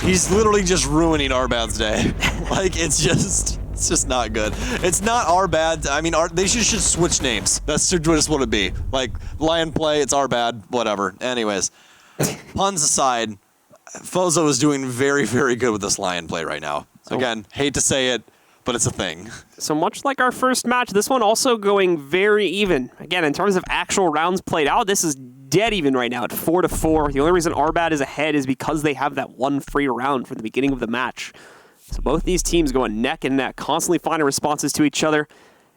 B: he's literally just ruining Arbad's day. Like, it's just not good. It's not Arbad. I mean, they should switch names. That's just what it'd be. Like, Lion play, it's Arbad, whatever. Anyways, puns aside, Fozo is doing very, very good with this Lion play right now. So, again, hate to say it, but it's a thing.
A: So much like our first match, this one also going very even. Again, in terms of actual rounds played out, this is dead even right now at 4-4. The only reason Arbad is ahead is because they have that one free round from the beginning of the match. So both these teams going neck and neck, constantly finding responses to each other.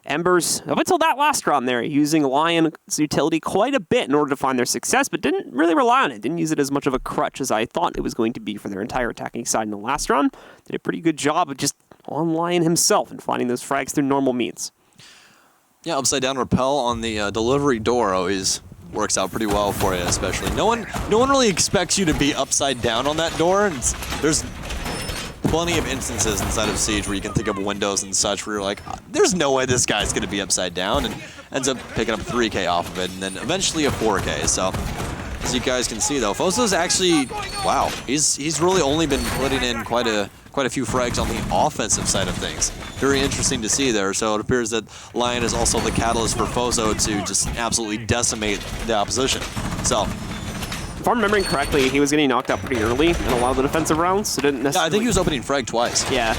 A: Embers, up until that last round there, using Lion's utility quite a bit in order to find their success, but didn't really rely on it. Didn't use it as much of a crutch as I thought it was going to be for their entire attacking side in the last round. Did a pretty good job of just on Lion himself and finding those frags through normal means.
B: Yeah, upside down repel on the delivery door always works out pretty well for you, especially. No one really expects you to be upside down on that door. There's plenty of instances inside of Siege where you can think of windows and such where you're like, there's no way this guy's going to be upside down, and ends up picking up 3K off of it, and then eventually a 4K. So, as you guys can see, though, Fozo's actually, wow, he's really only been putting in quite a few frags on the offensive side of things. Very interesting to see there. So it appears that Lion is also the catalyst for Fozo to just absolutely decimate the opposition. So,
A: if I'm remembering correctly, he was getting knocked out pretty early in a lot of the defensive rounds, so didn't necessarily...
B: Yeah, I think he was opening frag twice.
A: Yeah,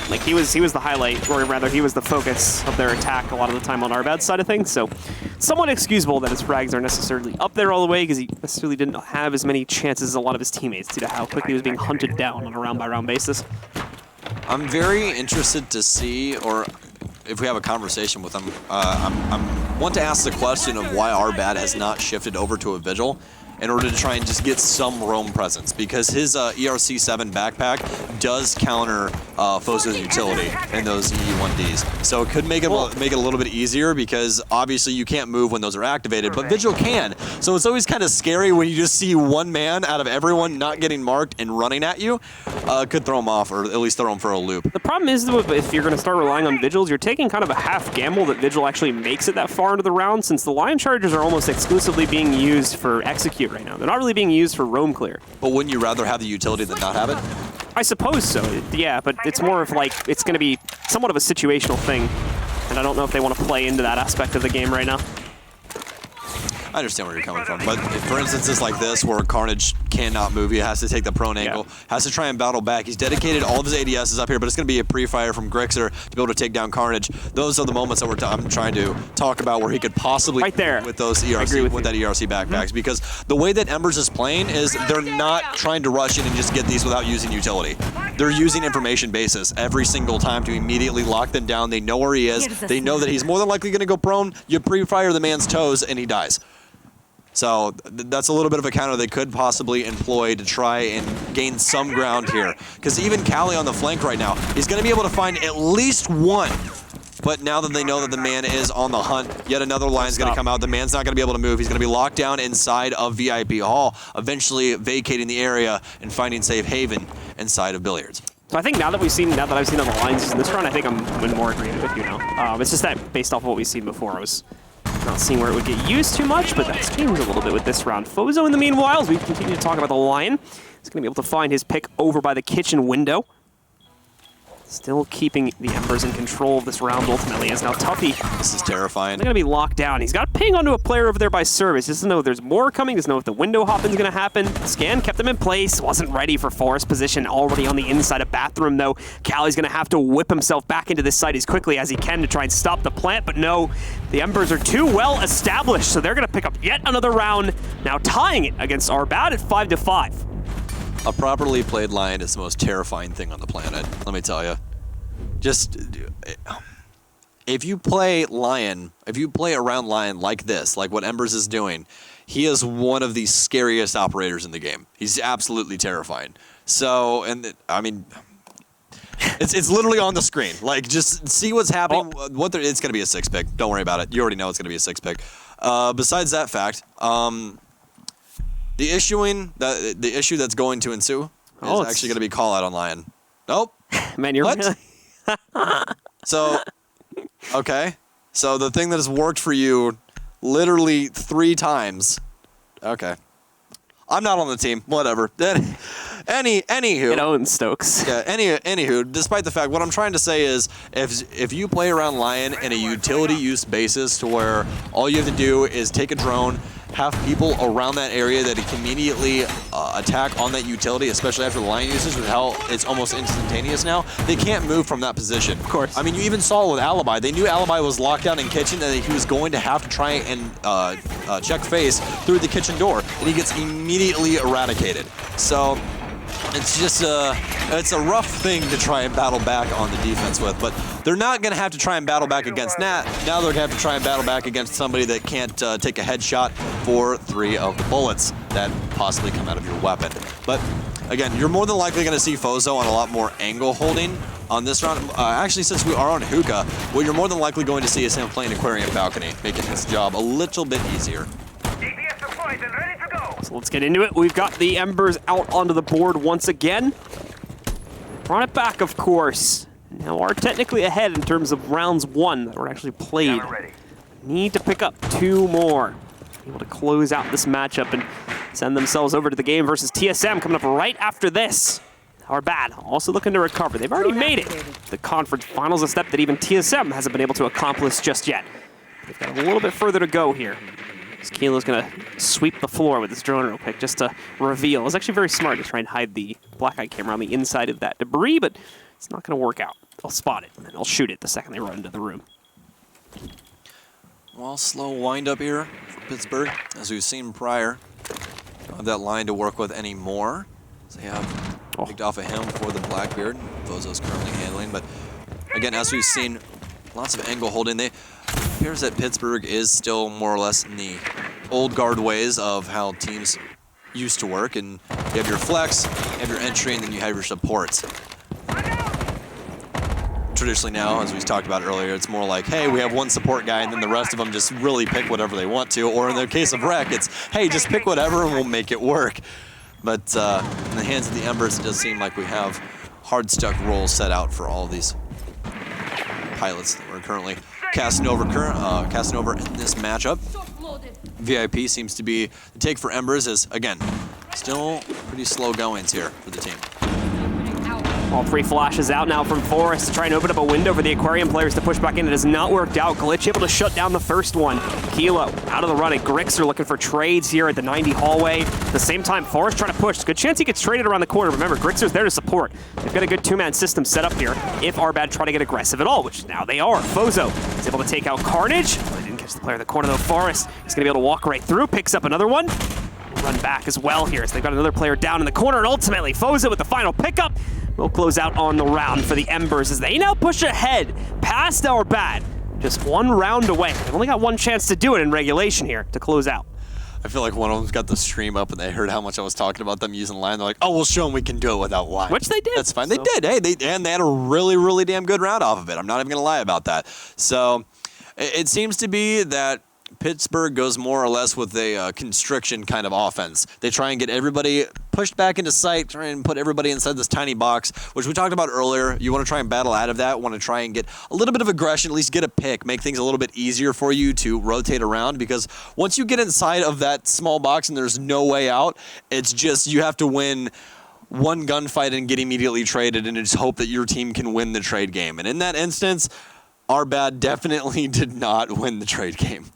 A: like he was the highlight, or rather he was the focus of their attack a lot of the time on Arbad's side of things, so somewhat excusable that his frags aren't necessarily up there all the way, because he necessarily didn't have as many chances as a lot of his teammates due to how quickly he was being hunted down on a round-by-round basis.
B: I'm very interested to see, or if we have a conversation with him, I want to ask the question of why Arbad has not shifted over to a Vigil in order to try and just get some roam presence, because his ERC-7 backpack does counter Fozo's utility in those EE1Ds. So it could make it a little bit easier, because obviously you can't move when those are activated, but Vigil can. So it's always kind of scary when you just see one man out of everyone not getting marked and running at you. Could throw him off, or at least throw him for a loop.
A: The problem is, though, if you're going to start relying on Vigils, you're taking kind of a half gamble that Vigil actually makes it that far into the round, since the Lion Chargers are almost exclusively being used for execute right now. They're not really being used for roam clear.
B: But wouldn't you rather have the utility than not have it?
A: I suppose so, yeah, but it's more of like, it's going to be somewhat of a situational thing, and I don't know if they want to play into that aspect of the game right now.
B: I understand where you're coming from, but for instances like this where Carnage cannot move, he has to take the prone angle, has to try and battle back. He's dedicated all of his ADSs up here, but it's going to be a pre-fire from Grixer to be able to take down Carnage. Those are the moments that I'm trying to talk about where he could possibly
A: right there
B: with those ERC with that ERC backpacks, because the way that Embers is playing is they're not trying to rush in and just get these without using utility. They're using information basis every single time to immediately lock them down. They know where he is. They know that he's more than likely going to go prone. You pre-fire the man's toes and he dies. So that's a little bit of a counter they could possibly employ to try and gain some ground here. Because even Callie on the flank right now, he's going to be able to find at least one. But now that they know that the man is on the hunt, yet another line's going to come out. The man's not going to be able to move. He's going to be locked down inside of VIP Hall, eventually vacating the area and finding safe haven inside of Billiards.
A: So I think now that I've seen all the lines in this round, I think I'm in more agreement with you now. It's just that based off of what we've seen before, I was not seeing where it would get used too much, but that's changed a little bit with this round. Fozo, in the meanwhile, as we continue to talk about the Lion, he's going to be able to find his pick over by the kitchen window. Still keeping the Embers in control of this round ultimately, as now Tuffy.
B: This is terrifying.
A: They're going to be locked down. He's got a ping onto a player over there by service. He doesn't know if there's more coming. Doesn't know if the window hopping's going to happen. Scan kept him in place. Wasn't ready for Forest position. Already on the inside of bathroom, though. Callie's going to have to whip himself back into this site as quickly as he can to try and stop the plant. But no, the Embers are too well established, so they're going to pick up yet another round, now tying it against Arbad at 5-5.
B: A properly played Lion is the most terrifying thing on the planet, let me tell you. Just, if you play Lion, if you play around Lion like this, like what Embers is doing, he is one of the scariest operators in the game. He's absolutely terrifying. So, and I mean, it's literally on the screen. Like, just see what's happening. Oh. It's going to be a 6-pick. Don't worry about it. You already know it's going to be a 6-pick. Besides that fact, the issue that's going to ensue is actually going to be call out on Lion. Nope.
A: Man, you're really...
B: So, okay. So the thing that has worked for you literally 3 times. Okay. I'm not on the team. Whatever. Anywho.
A: It owns Stokes.
B: Yeah, anywho, despite the fact, what I'm trying to say is if you play around Lion in a utility use basis to where all you have to do is take a drone, have people around that area that can immediately attack on that utility, especially after the Lion usage, with how it's almost instantaneous now, they can't move from that position.
A: Of course.
B: I mean, you even saw it with Alibi. They knew Alibi was locked down in kitchen and he was going to have to try and check face through the kitchen door, and he gets immediately eradicated. So it's just it's a rough thing to try and battle back on the defense with, but they're not going to have to try and battle back against Nat. Now they're going to have to try and battle back against somebody that can't take a headshot for 3 of the bullets that possibly come out of your weapon. But again, you're more than likely going to see Fozo on a lot more angle holding on this round. Actually, since we are on Hookah, what you're more than likely going to see is him playing Aquarium Balcony, making his job a little bit easier.
A: So let's get into it. We've got the Embers out onto the board once again. Brought it back, of course. Now are technically ahead in terms of rounds 1 that were actually played. Need to pick up 2 more. Able to close out this matchup and send themselves over to the game versus TSM coming up right after this. Arbad also looking to recover. They've already made it. The conference finals, a step that even TSM hasn't been able to accomplish just yet. They've got a little bit further to go here. Kilo's going to sweep the floor with his drone real quick just to reveal. It was actually very smart to try and hide the black eye camera on the inside of that debris, but it's not going to work out. They'll spot it, and then they'll shoot it the second they run into the room.
B: Well, slow wind up here for Pittsburgh, as we've seen prior. Don't have that line to work with anymore. So they have picked off of him for the Blackbeard. Fozo's currently handling, but again, as we've seen, lots of angle holding. It appears that Pittsburgh is still more or less in the old guard ways of how teams used to work. And you have your flex, you have your entry, and then you have your supports. Traditionally now, as we talked about earlier, it's more like, hey, we have one support guy, and then the rest of them just really pick whatever they want to. Or in the case of Rec, it's, hey, just pick whatever and we'll make it work. But in the hands of the Embers, it does seem like we have hard-stuck roles set out for all of these pilots that we're currently casting over in this matchup. VIP seems to be the take for Embers is, again, still pretty slow goings here for the team.
A: All 3 flashes out now from Forest to try and open up a window for the Aquarium players to push back in. It has not worked out. Glitch able to shut down the first one. Kilo out of the run, and Grixer looking for trades here at the 90 hallway. At the same time, Forest trying to push. Good chance he gets traded around the corner. Remember, Grixer's there to support. They've got a good 2-man system set up here if Arbad try to get aggressive at all, which now they are. Fozo is able to take out Carnage. Well, they didn't catch the player in the corner though. Forest is going to be able to walk right through, picks up another one. Run back as well here, so they've got another player down in the corner, and ultimately Fozo with the final pickup will close out on the round for the Embers as they now push ahead past Arbad. Just 1 round away. They've only got 1 chance to do it in regulation here to close out.
B: I feel like one of them's got the stream up and they heard how much I was talking about them using line. They're like, oh, we'll show them we can do it without line.
A: Which they did.
B: That's fine. So. They did. Hey, and they had a really, really damn good round off of it. I'm not even going to lie about that. So it seems to be that Pittsburgh goes more or less with a constriction kind of offense. They try and get everybody pushed back into sight, try and put everybody inside this tiny box, which we talked about earlier. You want to try and battle out of that, want to try and get a little bit of aggression, at least get a pick, make things a little bit easier for you to rotate around, because once you get inside of that small box and there's no way out, it's just you have to win one gunfight and get immediately traded and just hope that your team can win the trade game. And in that instance, our bad definitely did not win the trade game.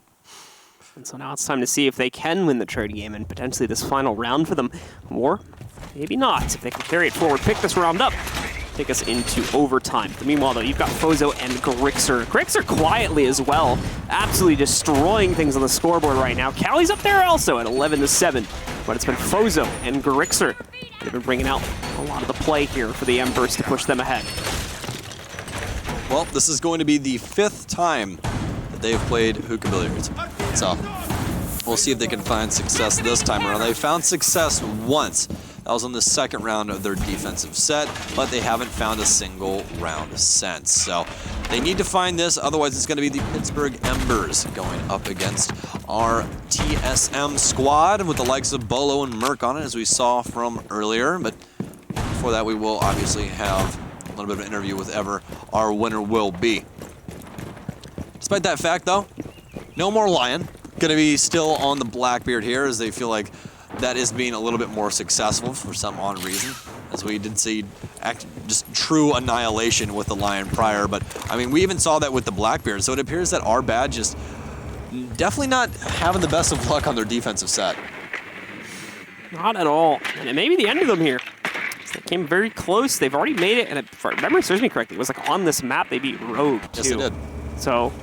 A: And so now it's time to see if they can win the trade game and potentially this final round for them. Or maybe not. If they can carry it forward, pick this round up, take us into overtime. But meanwhile, though, you've got Fozo and Grixer. Grixer quietly as well, absolutely destroying things on the scoreboard right now. Callie's up there also at 11-7. But it's been Fozo and Grixer that have been bringing out a lot of the play here for the Embers to push them ahead.
B: Well, this is going to be the 5th time that they've played hookah billiards. So we'll see if they can find success this time around. They found success once. That was on the 2nd round of their defensive set, but they haven't found a single round since. So they need to find this, otherwise it's going to be the Pittsburgh Embers going up against our TSM squad with the likes of Bolo and Merc on it, as we saw from earlier. But before that, we will obviously have a little bit of an interview with Ever, our winner will be. Despite that fact, though, no more Lion. Going to be still on the Blackbeard here, as they feel like that is being a little bit more successful for some odd reason, as we did see just true annihilation with the Lion prior. But, I mean, we even saw that with the Blackbeard, so it appears that our bad just definitely not having the best of luck on their defensive set.
A: Not at all. And it may be the end of them here. They came very close. They've already made it, and if I remember serves me correctly, it was like on this map they beat Rogue too.
B: Yes, they did.
A: So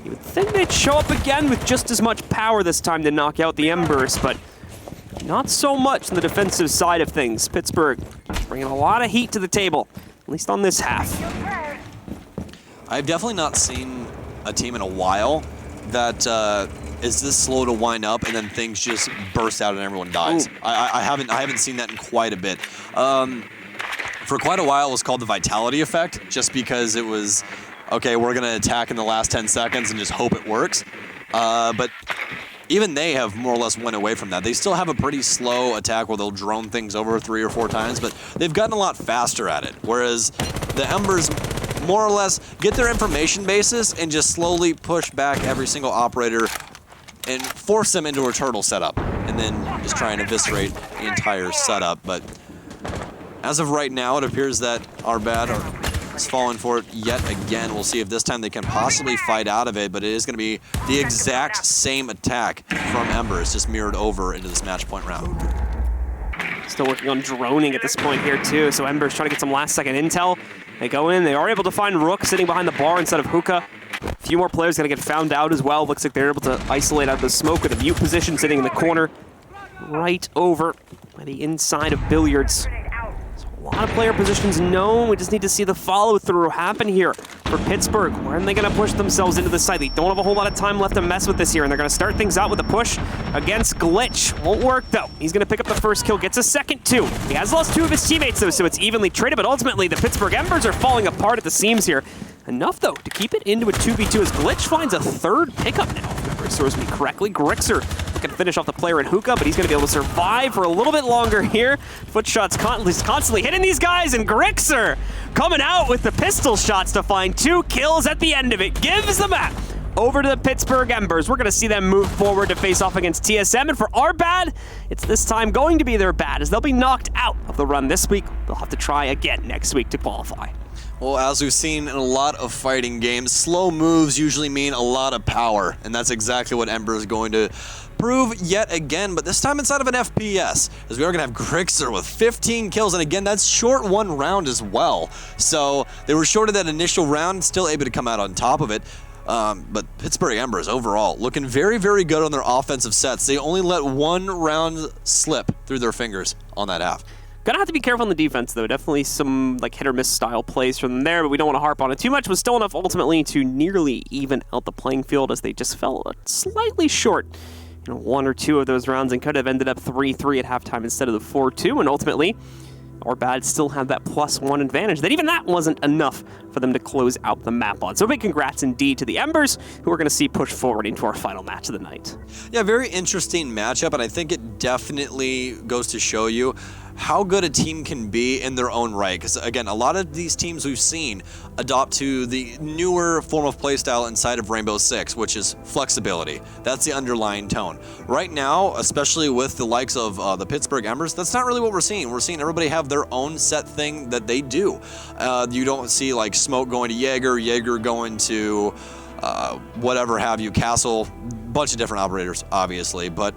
A: you would think they'd show up again with just as much power this time to knock out the Embers, but not so much on the defensive side of things. Pittsburgh bringing a lot of heat to the table, at least on this half.
B: I've definitely not seen a team in a while that is this slow to wind up and then things just burst out and everyone dies. I haven't seen that in quite a bit. For quite a while, it was called the Vitality Effect, just because it was, okay, we're going to attack in the last 10 seconds and just hope it works. But even they have more or less went away from that. They still have a pretty slow attack where they'll drone things over 3 or 4 times, but they've gotten a lot faster at it. Whereas the Embers more or less get their information basis and just slowly push back every single operator and force them into a turtle setup, and then just try and eviscerate the entire setup. But as of right now, it appears that our bad is falling for it yet again. We'll see if this time they can possibly fight out of it, but it is going to be the exact same attack from Embers, just mirrored over into this match point round.
A: Still working on droning at this point here too, so Embers trying to get some last-second intel. They go in, they are able to find Rook sitting behind the bar instead of Hookah. A few more players going to get found out as well. Looks like they're able to isolate out of the smoke with a mute position sitting in the corner right over by the inside of Billiards. So a lot of player positions known. We just need to see the follow-through happen here for Pittsburgh. Where are they going to push themselves into the site? They don't have a whole lot of time left to mess with this here, and they're going to start things out with a push against Glitch. Won't work, though. He's going to pick up the first kill, gets a second, too. He has lost 2 of his teammates, though, so it's evenly traded, but ultimately the Pittsburgh Embers are falling apart at the seams here. Enough, though, to keep it into a 2v2 as Glitch finds a 3rd pickup now. If it serves me correctly, Grixer looking to finish off the player in Hookah, but he's going to be able to survive for a little bit longer here. Foot shots constantly hitting these guys, and Grixer coming out with the pistol shots to find 2 kills at the end of it. Gives the map over to the Pittsburgh Embers. We're going to see them move forward to face off against TSM, and for our bad, it's this time going to be their bad, as they'll be knocked out of the run this week. They'll have to try again next week to qualify.
B: Well, as we've seen in a lot of fighting games, slow moves usually mean a lot of power, and that's exactly what Ember is going to prove yet again, but this time inside of an FPS, as we are going to have Grixer with 15 kills, and again, that's short 1 round as well. So they were short of that initial round, still able to come out on top of it. But Pittsburgh Embers overall looking very, very good on their offensive sets. They only let 1 round slip through their fingers on that half.
A: Gonna have to be careful on the defense, though. Definitely some like hit or miss style plays from them there, but we don't want to harp on it too much. Was still enough ultimately to nearly even out the playing field, as they just fell slightly short. 1 or 2 of those rounds and could have ended up 3-3 at halftime instead of the 4-2, and ultimately or bad, still have that +1 advantage. That even that wasn't enough for them to close out the map on. So big congrats indeed to the Embers, who we're going to see push forward into our final match of the night.
B: Yeah, very interesting matchup, and I think it definitely goes to show you how good a team can be in their own right. Because again, a lot of these teams we've seen adopt to the newer form of playstyle inside of Rainbow Six, which is flexibility. That's the underlying tone. Right now, especially with the likes of the Pittsburgh Embers, that's not really what we're seeing. We're seeing everybody have their own set thing that they do. You don't see like Smoke going to Jaeger going to whatever have you, Castle, bunch of different operators, obviously. But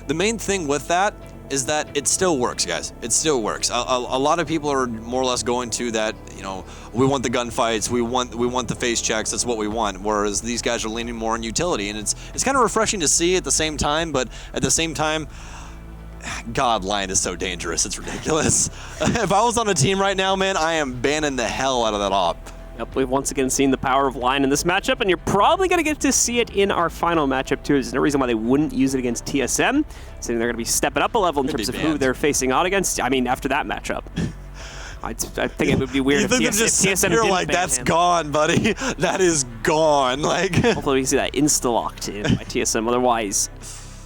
B: the main thing with that is that it still works, guys. It still works. A lot of people are more or less going to that, you know, we want the gunfights, we want the face checks, that's what we want, whereas these guys are leaning more on utility, and it's kind of refreshing to see at the same time, but at the same time, God, Lion is so dangerous, it's ridiculous. If I was on a team right now, man, I am banning the hell out of that op.
A: Yep, we've once again seen the power of Lion in this matchup, and you're probably going to get to see it in our final matchup, too. There's no reason why they wouldn't use it against TSM, so they're going to be stepping up a level in terms of who they're facing out against. I mean, after that matchup. I think it would be weird if TSM
B: didn't like, that's him. Gone, buddy. That is gone. Like,
A: hopefully we can see that insta-locked in by TSM. Otherwise,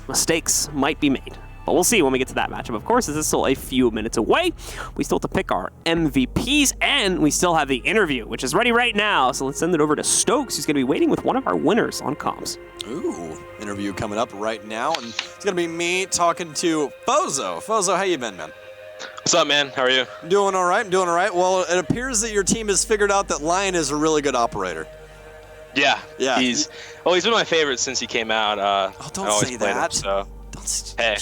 A: mistakes might be made. But we'll see when we get to that matchup. Of course, this is still a few minutes away. We still have to pick our MVPs, and we still have the interview, which is ready right now. So let's send it over to Stokes, who's going to be waiting with one of our winners on comms.
B: Ooh, interview coming up right now, and it's going to be me talking to Fozo. Fozo, how you been, man?
C: What's up, man? How are you?
B: Doing all right. I'm doing all right. Well, it appears that your team has figured out that Lion is a really good operator.
C: Yeah. He's been my favorite since he came out.
B: Don't say that.
C: Him, so. Hey,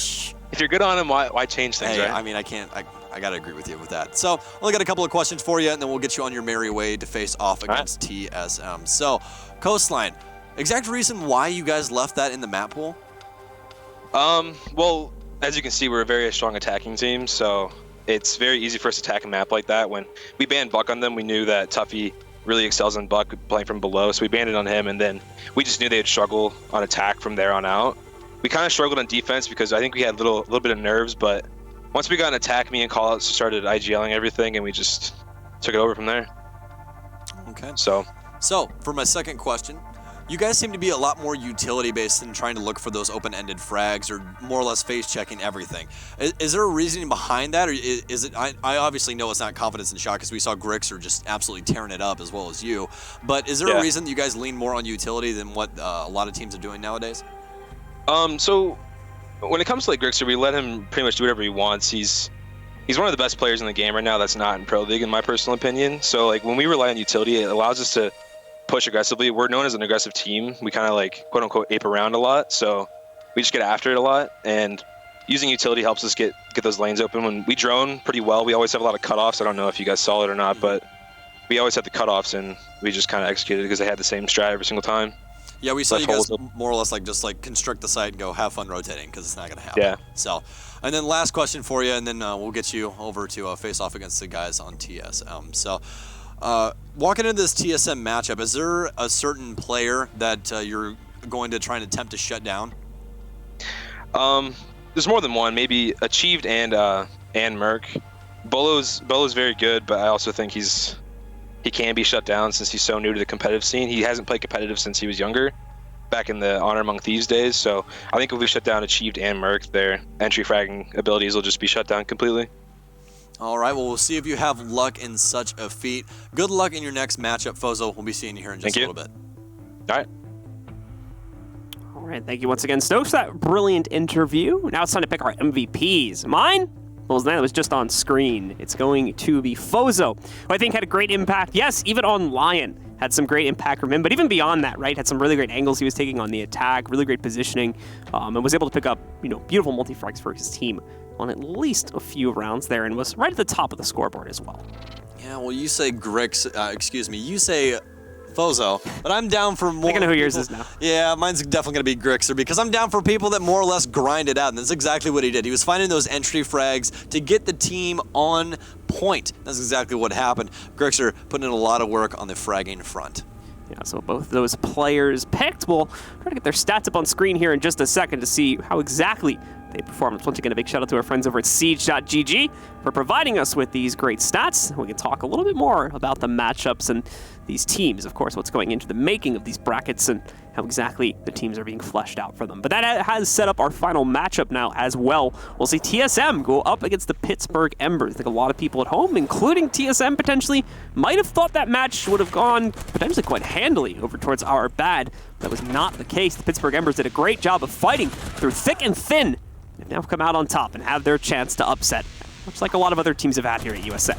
C: if you're good on him, why change things, right?
B: I mean, I can't. I got to agree with you with that. So, only got a couple of questions for you, and then we'll get you on your merry way to face off against TSM. So, Coastline, exact reason why you guys left that in the map pool?
C: Well, as you can see, we're a very strong attacking team, so it's very easy for us to attack a map like that. When we banned Buck on them, we knew that Tuffy really excels on Buck playing from below, so we banned it on him, and then we just knew they'd struggle on attack from there on out. We kind of struggled on defense because I think we had a little bit of nerves, but once we got an attack, me and Callouts started IGLing everything, and we just took it over from there.
B: Okay.
C: So
B: for my second question, you guys seem to be a lot more utility-based than trying to look for those open-ended frags or more or less face-checking everything. Is there a reasoning behind that, or is it? I obviously know it's not confidence in shot because we saw Grixer just absolutely tearing it up as well as you. But is there a reason you guys lean more on utility than what a lot of teams are doing nowadays?
C: So when it comes to like Grixer, we let him pretty much do whatever he wants. He's one of the best players in the game right now that's not in Pro League, in my personal opinion. So like when we rely on utility, it allows us to push aggressively. We're known as an aggressive team. We kind of like quote unquote ape around a lot. So we just get after it a lot, and using utility helps us get those lanes open. When we drone pretty well, we always have a lot of cutoffs. I don't know if you guys saw it or not, but we always had the cutoffs, and we just kind of executed because they had the same strat every single time.
B: Yeah, we saw you guys more or less just constrict the site and go have fun rotating because it's not going to happen.
C: Yeah.
B: So, and then last question for you, and then we'll get you over to face off against the guys on TSM. So, walking into this TSM matchup, is there a certain player that you're going to try and attempt to shut down?
C: There's more than one. Maybe Achieved and Merc. Bolo's very good, but I also think he can be shut down since he's so new to the competitive scene. He hasn't played competitive since he was younger, back in the Honor Among Thieves days. So I think if we shut down Achieved and Merc, their entry fragging abilities will just be shut down completely.
B: All right, well, we'll see if you have luck in such a feat. Good luck in your next matchup, Fozo. We'll be seeing you here in just a little bit.
C: All right.
A: All right, thank you once again, Stokes, for that brilliant interview. Now it's time to pick our MVPs. Mine? Well, that was just on screen. It's going to be Fozo, who I think had a great impact. Yes, even on Lion had some great impact from him, but even beyond that, right, had some really great angles he was taking on the attack, really great positioning, and was able to pick up, beautiful multi-frags for his team on at least a few rounds there, and was right at the top of the scoreboard as well.
B: Yeah, well, you say you say Fozo, but I'm down for more.
A: I know who yours is now.
B: Yeah, mine's definitely going to be Grixer because I'm down for people that more or less grind it out, and that's exactly what he did. He was finding those entry frags to get the team on point. That's exactly what happened. Grixer putting in a lot of work on the fragging front.
A: Yeah, so both those players picked. We'll try to get their stats up on screen here in just a second to see how exactly great performance. Once again, a big shout out to our friends over at Siege.gg for providing us with these great stats. We can talk a little bit more about the matchups and these teams, of course, what's going into the making of these brackets and how exactly the teams are being fleshed out for them. But that has set up our final matchup now as well. We'll see TSM go up against the Pittsburgh Embers. I think a lot of people at home, including TSM potentially, might have thought that match would have gone potentially quite handily over towards our bad. That was not the case. The Pittsburgh Embers did a great job of fighting through thick and thin. They've now come out on top and have their chance to upset, much like a lot of other teams have had here at USA.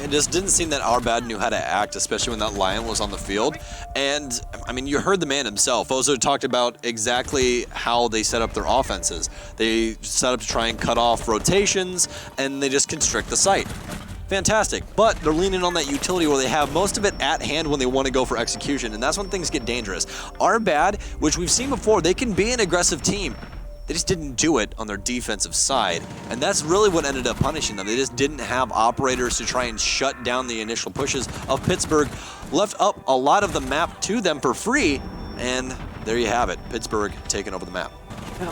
B: It just didn't seem that our bad knew how to act, especially when that Lion was on the field. And, I mean, you heard the man himself. Ozo talked about exactly how they set up their offenses. They set up to try and cut off rotations, and they just constrict the site. Fantastic. But they're leaning on that utility where they have most of it at hand when they want to go for execution, and that's when things get dangerous. Our bad, which we've seen before, they can be an aggressive team. They just didn't do it on their defensive side, and that's really what ended up punishing them. They just didn't have operators to try and shut down the initial pushes of Pittsburgh, left up a lot of the map to them for free, and there you have it, Pittsburgh taking over the map.
A: Yeah.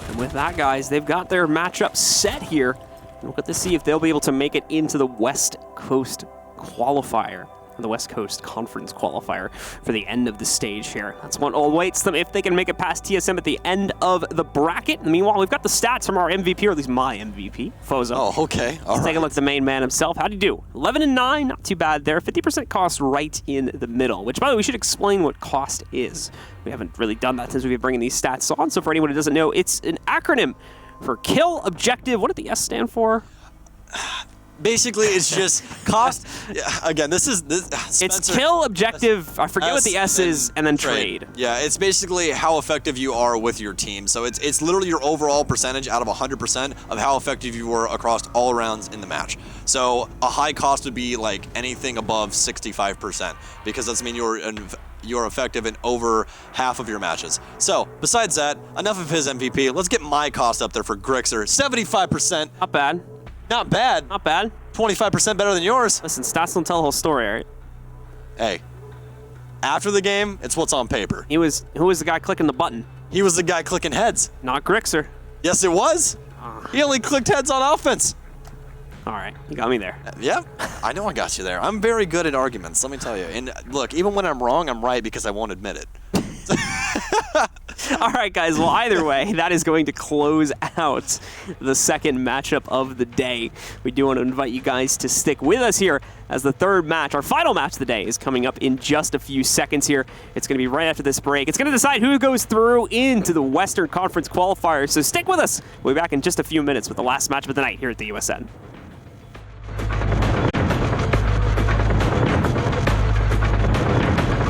A: And with that, guys, they've got their matchup set here. We'll get to see if they'll be able to make it into the West Coast qualifier. The West Coast Conference qualifier for the end of the stage here. That's what awaits them if they can make it past TSM at the end of the bracket. And meanwhile, we've got the stats from our MVP, or at least my MVP, Fozo.
B: Oh, okay.
A: Let's take a look at the main man himself. How'd he do? 11-9, not too bad there. 50% cost right in the middle, which, by the way, we should explain what cost is. We haven't really done that since we've been bringing these stats on. So for anyone who doesn't know, it's an acronym for Kill Objective. What did the S stand for?
B: Basically, it's just cost. Again, this
A: it's kill, objective, I forget what the S is, and then trade.
B: Yeah, it's basically how effective you are with your team. So it's literally your overall percentage out of 100% of how effective you were across all rounds in the match. So a high cost would be like anything above 65%, because that's mean you're effective in over half of your matches. So besides that, enough of his MVP. Let's get my cost up there for Grixer. 75%.
A: Not bad.
B: Not bad.
A: Not bad.
B: 25% better than yours.
A: Listen, stats don't tell the whole story, all right?
B: Hey, after the game, it's what's on paper.
A: Who was the guy clicking the button?
B: He was the guy clicking heads.
A: Not Grixer.
B: Yes, it was. He only clicked heads on offense.
A: All right, you got me there.
B: Yeah, I know I got you there. I'm very good at arguments, let me tell you. And look, even when I'm wrong, I'm right because I won't admit it.
A: All right, guys. Well, either way, that is going to close out the second matchup of the day. We do want to invite you guys to stick with us here as the third match, our final match of the day, is coming up in just a few seconds here. It's going to be right after this break. It's going to decide who goes through into the Western Conference qualifiers. So stick with us. We'll be back in just a few minutes with the last matchup of the night here at the USN.